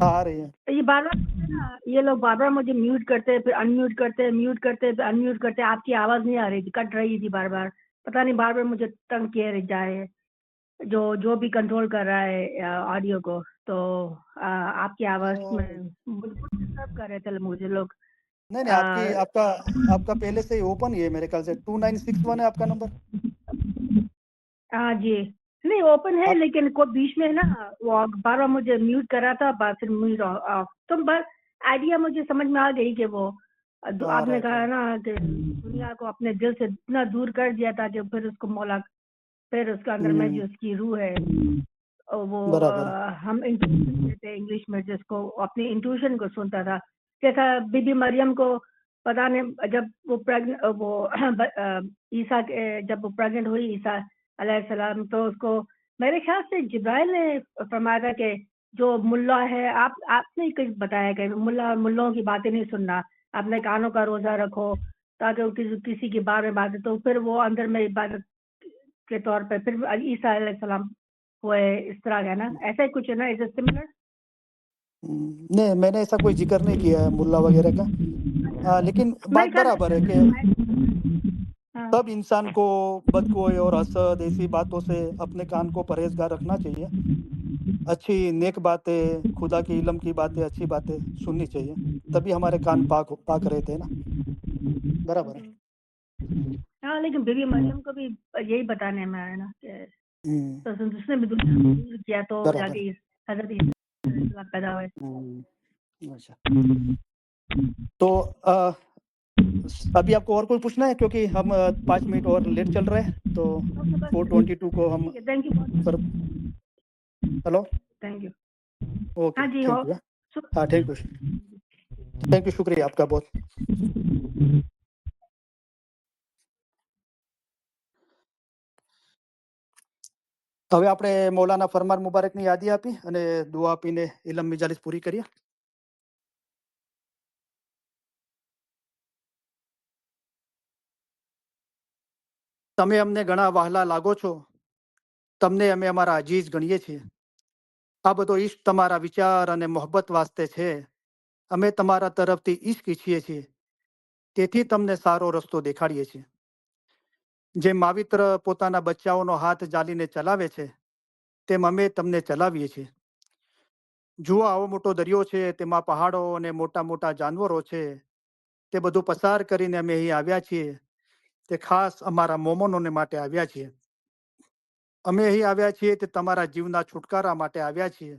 हाँ आ रही है। ये बार बार ना, ये लोग बार बार मुझे म्यूट करते हैं, फिर अनम्यूट करते हैं, म्यूट करते हैं, फिर अनम्यूट करते हैं। आपकी आवाज नहीं आ रही थी, कट रही थी बार बार। पता नहीं बार बार मुझे तंग किए जा रहे हैं, जो जो भी कंट्रोल कर रहा है ऑडियो को। तो आपकी आवाज में डिस्टर्ब कर रहे थे मुझे लोग। नहीं नहीं, आपकी आपका आपका पहले से ही ओपन ही है मेरे ख्याल से। 2961 है आपका नंबर। हाँ जी, नहीं ओपन है, आप लेकिन को बीच में ना वो बार बार मुझे म्यूट कर रहा था, बाद फिर म्यूट ऑफ। तो बस आइडिया मुझे समझ में आ गई कि वो आपने राइट कहा राइट। ना कि दुनिया को अपने दिल से इतना दूर कर दिया था कि फिर उसको मौला, फिर उसके अंदर में जो उसकी रूह है और वो बराबर। हम इंट्यूशन कहते हैं इंग्लिश में, जिसको अपनी इंट्यूशन को सुनता था। जैसा बीबी मरियम को पता नहीं, जब वो प्रेग्नेंट वो ईसा जब वो प्रेग्नेंट हुई ईसा अलैहिस्सलाम, तो उसको मेरे ख्याल से जिब्राइल ने फरमाया था कि जो मुल्ला है, आपने कुछ बताया कि मुल्लों की बातें नहीं सुनना, अपने कानों का रोजा रखो ताकि वो किसी की बार में बातें, तो फिर वो अंदर में इबादत के तौर पे फिर ईसा अलैहिस्सलाम हुए, इस तरह का ना, ऐसा ही कुछ है ना, इज इट सिमिलर? नहीं मैंने ऐसा कोई जिक्र नहीं किया है मुल्ला वगैरह का। लेकिन मेरे बात ख्याल बराबर है कि हाँ सब इंसान को बदखोई और हसद ऐसी बातों से अपने कान को परहेजगार रखना चाहिए। अच्छी नेक बातें, खुदा की इल्म की बातें, अच्छी बातें सुननी चाहिए। तभी हमारे कान पाक रहते हैं ना। बराबर है। हाँ, लेकिन बीबी मरियम को भी यही बताने में आया ना कि हम्म, तो उसने भी दुनिया को दूर किया, तो बराबर। जाके हजरत ईसा अलैहिस्सलाम पैदा हुए। अच्छा। तो अभी आपको और कोई पूछना है क्योंकि हम 5 मिनट और लेट चल रहे हैं तो ओके, बस 4:22 को हम ठीक है, थैंक यू कर। बहुत, हेलो। Thank you. ओके हाँ जी, हो थैंक यू। हाँ थैंक यू, शुक्रिया आपका बहुत। હવે આપણે મૌલાના ફરમાન મુબારકની યાદી આપી અને દુઆ આપીને ઇલમ મિજાલિસ પૂરી કરીએ. તમે અમને ઘણા વહાલા લાગો છો, તમને અમે અમારા અજીજ ગણીએ છીએ. આ બધો ઈશ્ક તમારા વિચાર અને મોહબ્બત વાસ્તે છે. અમે તમારા તરફથી ઈશ્ક ઈચ્છીએ છીએ, તેથી તમને સારો રસ્તો દેખાડીએ છીએ. જેમ માવિત્ર પોતાના બચ્ચાઓનો હાથ જાલીને ચલાવે છે તેમ અમે તમને ચલાવીએ છીએ. જુઓ આવો મોટો દરિયો છે, તેમાં પહાડો અને મોટા મોટા જાનવરો છે. તે બધું પસાર કરીને અમે અહીં આવ્યા છીએ. તે ખાસ અમારા મોમનોને માટે આવ્યા છીએ. અમે અહીં આવ્યા છીએ તે તમારા જીવના છુટકારા માટે આવ્યા છીએ.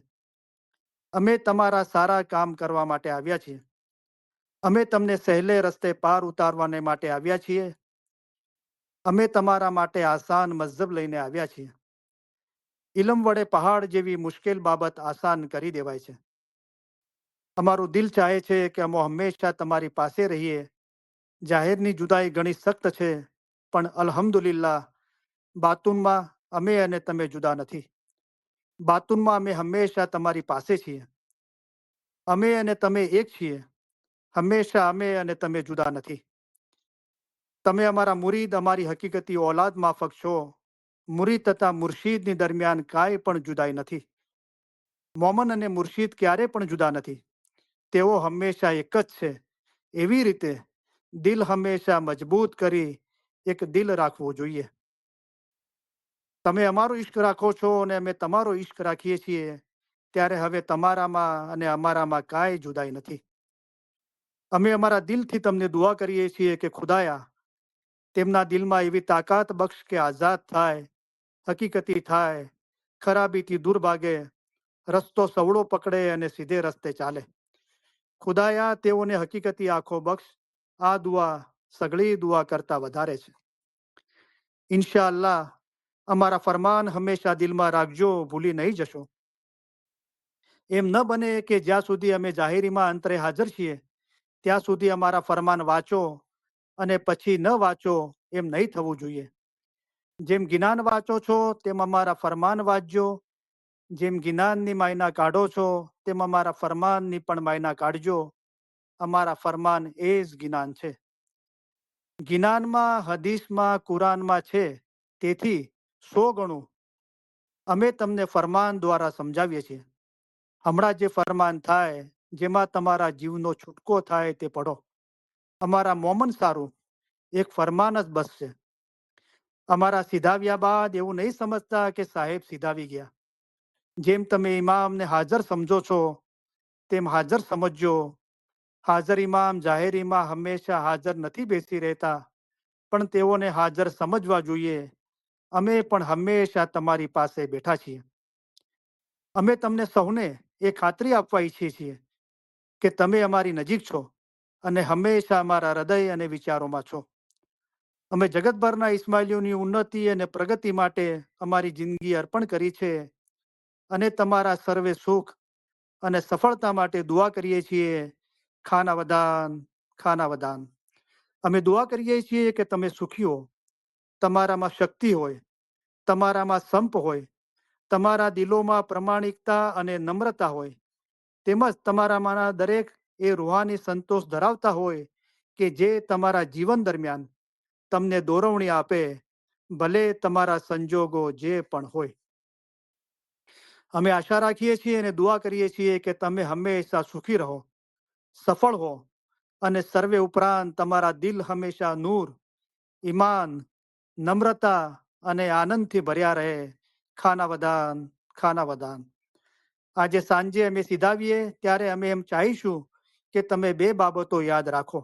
અમે તમારા સારા કામ કરવા માટે આવ્યા છીએ. અમે તમને સહેલે રસ્તે પાર ઉતારવાને માટે આવ્યા છીએ. અમે તમારા માટે આસાન મઝહબ લઈને આવ્યા છીએ. ઇલમ વડે પહાડ જેવી મુશ્કેલ બાબત આસાન કરી દેવાય છે. અમારું દિલ ચાહે છે કે અમે હંમેશા તમારી પાસે રહીએ. જાહેરની જુદાઈ ઘણી સખ્ત છે, પણ અલ્હમ્દુલિલ્લાહ બાતુનમાં અમે અને તમે જુદા નથી. બાતુનમાં અમે હંમેશા તમારી પાસે છીએ. અમે અને તમે એક છીએ. હંમેશા અમે અને તમે જુદા નથી. તમે અમારા મુરીદ, અમારી હકીકતી ઓલાદ માફક છો. મુરીદ તથા મુર્શીદની દરમિયાન કાંઈ પણ જુદાઈ નથી. મોમન અને મુર્શીદ ક્યારે પણ જુદા નથી. તેઓ હંમેશા એક જ છે. એવી રીતે દિલ હંમેશા મજબૂત કરી એક દિલ રાખવું જોઈએ. તમે અમારો ઈશ્ક રાખો છો અને અમે તમારો ઈશ્ક રાખીએ છીએ. ત્યારે હવે તમારામાં અને અમારામાં કાંઈ જુદાઈ નથી. અમે અમારા દિલથી તમને દુઆ કરીએ છીએ કે ખુદાયા તેમના દિલમાં એવી તાકાત બક્ષ કે આઝાદ થાય, હકીકતી થાય, ખરાબીથી દૂર ભાગે, રસ્તો સવડો પકડે અને સીધે રસ્તે ચાલે. ખુદાયા તેઓને હકીકતી આંખો બક્ષ. આ દુઆ સગળી દુઆ કરતા વધારે છે. ઇન્શાઅલ્લાહ અમારા ફરમાન હંમેશા દિલમાં રાખજો, ભૂલી નહીં જશો. એમ ન બને કે જ્યાં સુધી અમે જાહેરીમાં અંતરે હાજર છીએ ત્યાં સુધી અમારા ફરમાન વાંચો અને પછી ન વાંચો, એમ નહીં થવું જોઈએ. જેમ જ્ઞાન વાંચો છો તેમ અમારા ફરમાન વાંચજો. જેમ જ્ઞાનની માયના કાઢો છો તેમ અમારા ફરમાનની પણ માયના કાઢજો. અમારા ફરમાન એ જ જ્ઞાન છે. જ્ઞાનમાં, હદીસમાં, કુરાનમાં છે. તેથી 100 ગણું અમે તમને ફરમાન દ્વારા સમજાવીએ છીએ. હમણાં જે ફરમાન થાય જેમાં તમારા જીવનો છૂટકો થાય તે પઢો. અમારા મોમન સારું એક ફરમાન જ બસ છે. અમારા સીધાવ્યા બાદ એવું નહીં સમજતા કે સાહેબ સીધાવી ગયા. જેમ તમે ઇમામને હાજર સમજો છો તેમ હાજર સમજજો. હાજર ઇમામ જાહેરીમાં હંમેશા હાજર નથી બેસી રહેતા, પણ તેઓને હાજર સમજવા જોઈએ. અમે પણ હંમેશા તમારી પાસે બેઠા છીએ. અમે તમને સૌને એ ખાતરી આપવા ઈચ્છીએ છીએ કે તમે અમારી નજીક છો અને હંમેશા અમારા હૃદય અને વિચારોમાં છો. અમે જગતભરના ઇસ્માઇલીઓની ઉન્નતિ અને પ્રગતિ માટે અમારી જિંદગી અર્પણ કરી છે અને તમારા સર્વે સુખ અને સફળતા માટે દુઆ કરીએ છીએ. ખાના વદાન, ખાના વદાન. અમે દુઆ કરીએ છીએ કે તમે સુખી હો, તમારામાં શક્તિ હોય, તમારામાં સંપ હોય, તમારા દિલોમાં પ્રમાણિકતા અને નમ્રતા હોય, તેમજ તમારામાંના દરેક એ રૂહાની સંતોષ ધરાવતા હોય કે જે તમારા જીવન દરમિયાન તમને દોરવણી આપે, ભલે તમારા સંજોગો જે પણ હોય. અમે આશા રાખીએ છીએ અને દુઆ કરીએ છીએ કે તમે હંમેશા સુખી રહો, સફળ હો અને સર્વે ઉપરાંત તમારા દિલ હંમેશા નૂર, ઈમાન, નમ્રતા અને આનંદથી ભર્યા રહે. ખાના વદાન, ખાના વદાન. આજે સાંજે અમે સીધાવીએ ત્યારે અમે એમ ચાહીશું કે તમે 2 બાબતો યાદ રાખો.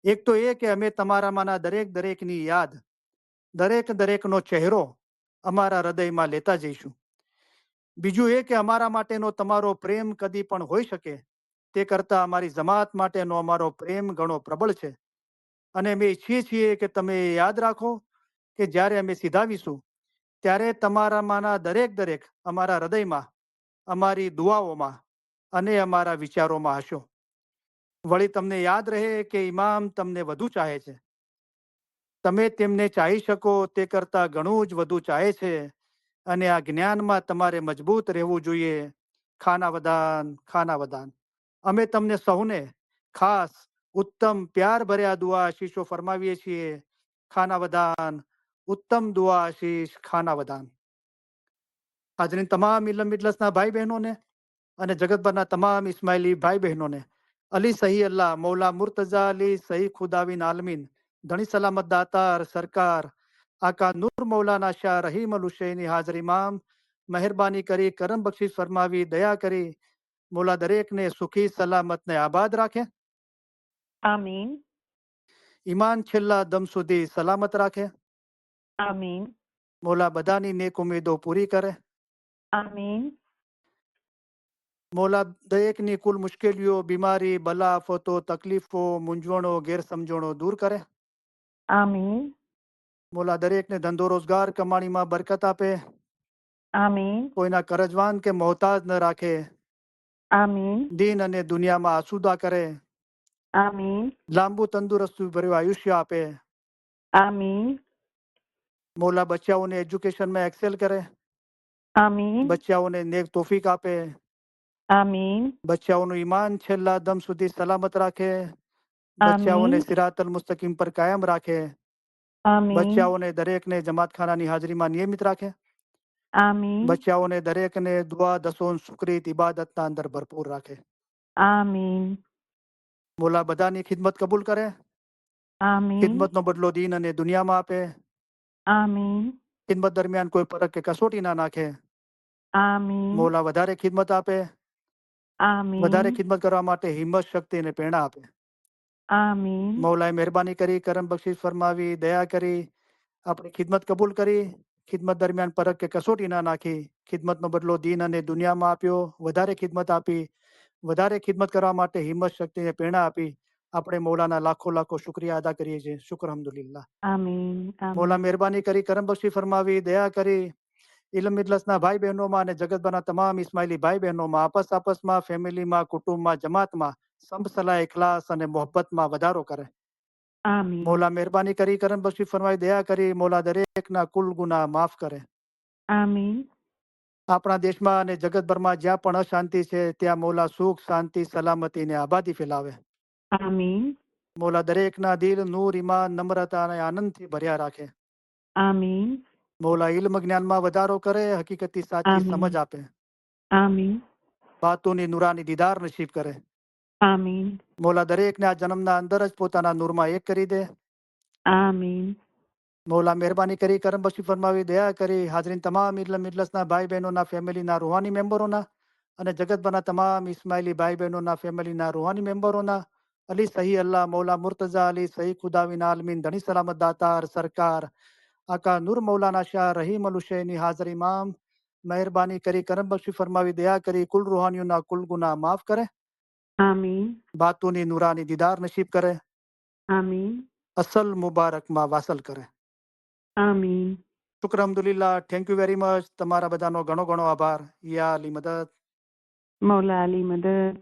એક તો એ કે અમે તમારામાંના દરેકની યાદ, દરેકનો ચહેરો અમારા હૃદયમાં લેતા જઈશું. બીજું એ કે અમારા માટેનો તમારો પ્રેમ કદી પણ હોઈ શકે તે કરતાં અમારી જમાત માટેનો અમારો પ્રેમ ઘણો પ્રબળ છે. અને અમે ઈચ્છીએ છીએ કે તમે યાદ રાખો કે જ્યારે અમે સીધાવીશું ત્યારે તમારામાંના દરેક અમારા હૃદયમાં, અમારી દુઆઓમાં અને અમારા વિચારોમાં હશો. વળી તમને યાદ રહે કે ઇમામ તમને વધુ ચાહે છે. તમે તેમને ચાહી શકો તે કરતાં ઘણું જ વધુ ચાહે છે અને આ જ્ઞાનમાં તમારે મજબૂત રહેવું જોઈએ. ખાના વદાન, ખાના વદાન. અમે તમને સૌને ખાસ ઉત્તમ પ્યાર ભર્યા દુઆ આશીષો ફરમાવીએ છીએ. ખાના વદાન, ઉત્તમ દુઆ આશીષ, ખાના વદાન. હાજરીન તમામ ઇલમ મિજલસના ભાઈ બહેનોને અને જગતભરના તમામ ઇસ્માઇલી ભાઈ બહેનોને અલી સહી અલ્લાહ મૌલા મુર્તઝા અલી સહી ખુદાવિન આલમીન ધણી સલામત દાતાર સરકાર આકા નૂર મૌલાના શાહ રહીમ અલ હુસૈની હાજર ઇમામ મહેરબાની કરી કરમ બક્ષિસ ફરમાવી દયા કરી મૌલા દરેકને સુખી સલામત ને આબાદ રાખે. આમીન, ઈમાન છેલ્લા દમ સુધી સલામત રાખે. આમીન, મૌલા બધાની નેક ઉમેદો પૂરી કરે. આમીન, મૌલા દરેકની કુલ મુશ્કેલીઓ, બીમારી, બલા, આફતો, તકલીફો, મૂંઝવણો, ગેરસમજણો દૂર કરે. આમીન, મૌલા દરેકને ધંધો રોજગાર કમાણીમાં બરકત આપે. આમીન, કોઈના કરજવાન કે મોહતાજ ન રાખે. આમીન, દીન અને દુનિયામાં આસુદા કરે. આમીન, લાંબુ તંદુરસ્તી ભર્યું આયુષ્ય આપે. આમીન, मौला बच्चाओने एजुकेशन में एक्सेल करे, આમીન बच्चाओने नेक तौफीक आपे, આમીન बच्चाओનું ईमान छेल्ला दम સુધી સલામત રાખે, બચ્ચાઓને આમીન સિરાતલ મુસ્તકીમ પર કાયમ રાખે, આમીન બચ્ચાઓને દરેકને જમાતખાનાની હાજરીમાં નિયમિત રાખે, આમીન બચ્ચાઓને દરેકને દુઆ દસોન શુક્રિત ઇબાદતના અંદર ભરપૂર રાખે. આમીન મોલા બધાની ખિદમત કબૂલ કરે, આમીન ખિદમતનો બદલો દીન અને દુનિયામાં આપે, આમીન ખિદમત દરમિયાન કોઈ ફરક કે કસોટી ના નાખે. આમીન મોલા વધારે ખિદમત આપે, આમીન વધારે ખિદમત કરવા માટે હિંમત, શક્તિ અને પ્રેરણા આપે. આમીન મૌલાએ મહેરબાની કરી, કરમ બક્ષિસ ફરમાવી, દયા કરી, આપણી ખિદમત કબૂલ કરી, ખિદમત દરમિયાન પરખ કે કસોટી ના નાખી, ખિદમતનો બદલો દીન અને દુનિયામાં આપ્યો, વધારે ખિદમત આપી, વધારે ખિદમત કરવા માટે હિંમત, શક્તિ અને પ્રેરણા આપી. આપણે મૌલાના લાખો લાખો શુક્રિયા અદા કરીએ છીએ. શુક્ર અલ્હમ્દુલિલ્લાહ. આમીન મૌલા આમીન મહેરબાની કરી, કરમ બક્ષી ફરમાવી, દયા કરી, ઇલમ મિજલસના ભાઈ બહેનોમાં અને જગતભરના તમામ ઇસ્માઇલી ભાઈ બહેનોમાં આપસમાં, ફેમિલીમાં, કુટુંબમાં, જમાતમાં સંપ સલાહ, ઇખલાસ અને મોહબ્બતમાં વધારો કરે. આમીન મૌલા મહેરબાની કરી, કરમ બક્ષી ફરમાવી, દયા કરી, મૌલા દરેકના કુલ ગુનાહ માફ કરે. આમીન આપણા દેશમાં અને જગતભરમાં જ્યાં પણ અશાંતિ છે ત્યાં મૌલા સુખ, શાંતિ, સલામતી અને આબાદી ફેલાવે. આમીન મૌલા દરેકના દિલ નૂર, ઈમાન, નમ્રતા અને આનંદથી ભર્યા રાખે. આમીન મૌલા ઇલ્મ જ્ઞાનમાં વધારો કરે, હકીકતી સાચી આમીન સમજ આપે, આમીન બાતોની નુરાની દીદાર નસીબ કરે. આમીન મૌલા દરેકને આ જન્મના અંદર જ પોતાના નૂરમાં એક કરી દે. આમીન મૌલા મહેરબાની કરી, કરમ બક્ષી ફરમાવી, દયા કરી, હાજરીન તમામ ઇલ્મ મિજલસના ભાઈ બહેનોના, ફેમિલીના રૂહાની મેમ્બરોના અને જગતભરના તમામ ઇસ્માઇલી ભાઈ બહેનોના, ફેમિલીના રૂહાની મેમ્બરોના, અલી સહી અલ્લાહ મૌલા મુર્તઝા અલી સહી ખુદાવિન આલમીન ધણી સલામત દાતાર સરકાર આકા નૂર મૌલાના શાહ રહીમ અલ હુસૈની હાજર ઇમામ મહેરબાની કરી, કરમ બક્ષી ફરમાવી, દયા કરી, કુલ રૂહાનીઓના કુલ ગુનાહ માફ કરે, આમીન બાતોની નુરાની દીદાર નસીબ કરે, આમીન અસલ મુબારકમાં વાસલ કરે. આમીન શુક્ર અલ્હમ્દુલિલ્લાહ. Thank you very much. તમારા બધાનો ઘણો ઘણો આભાર. યા અલી મદદ. મૌલા અલી મદદ.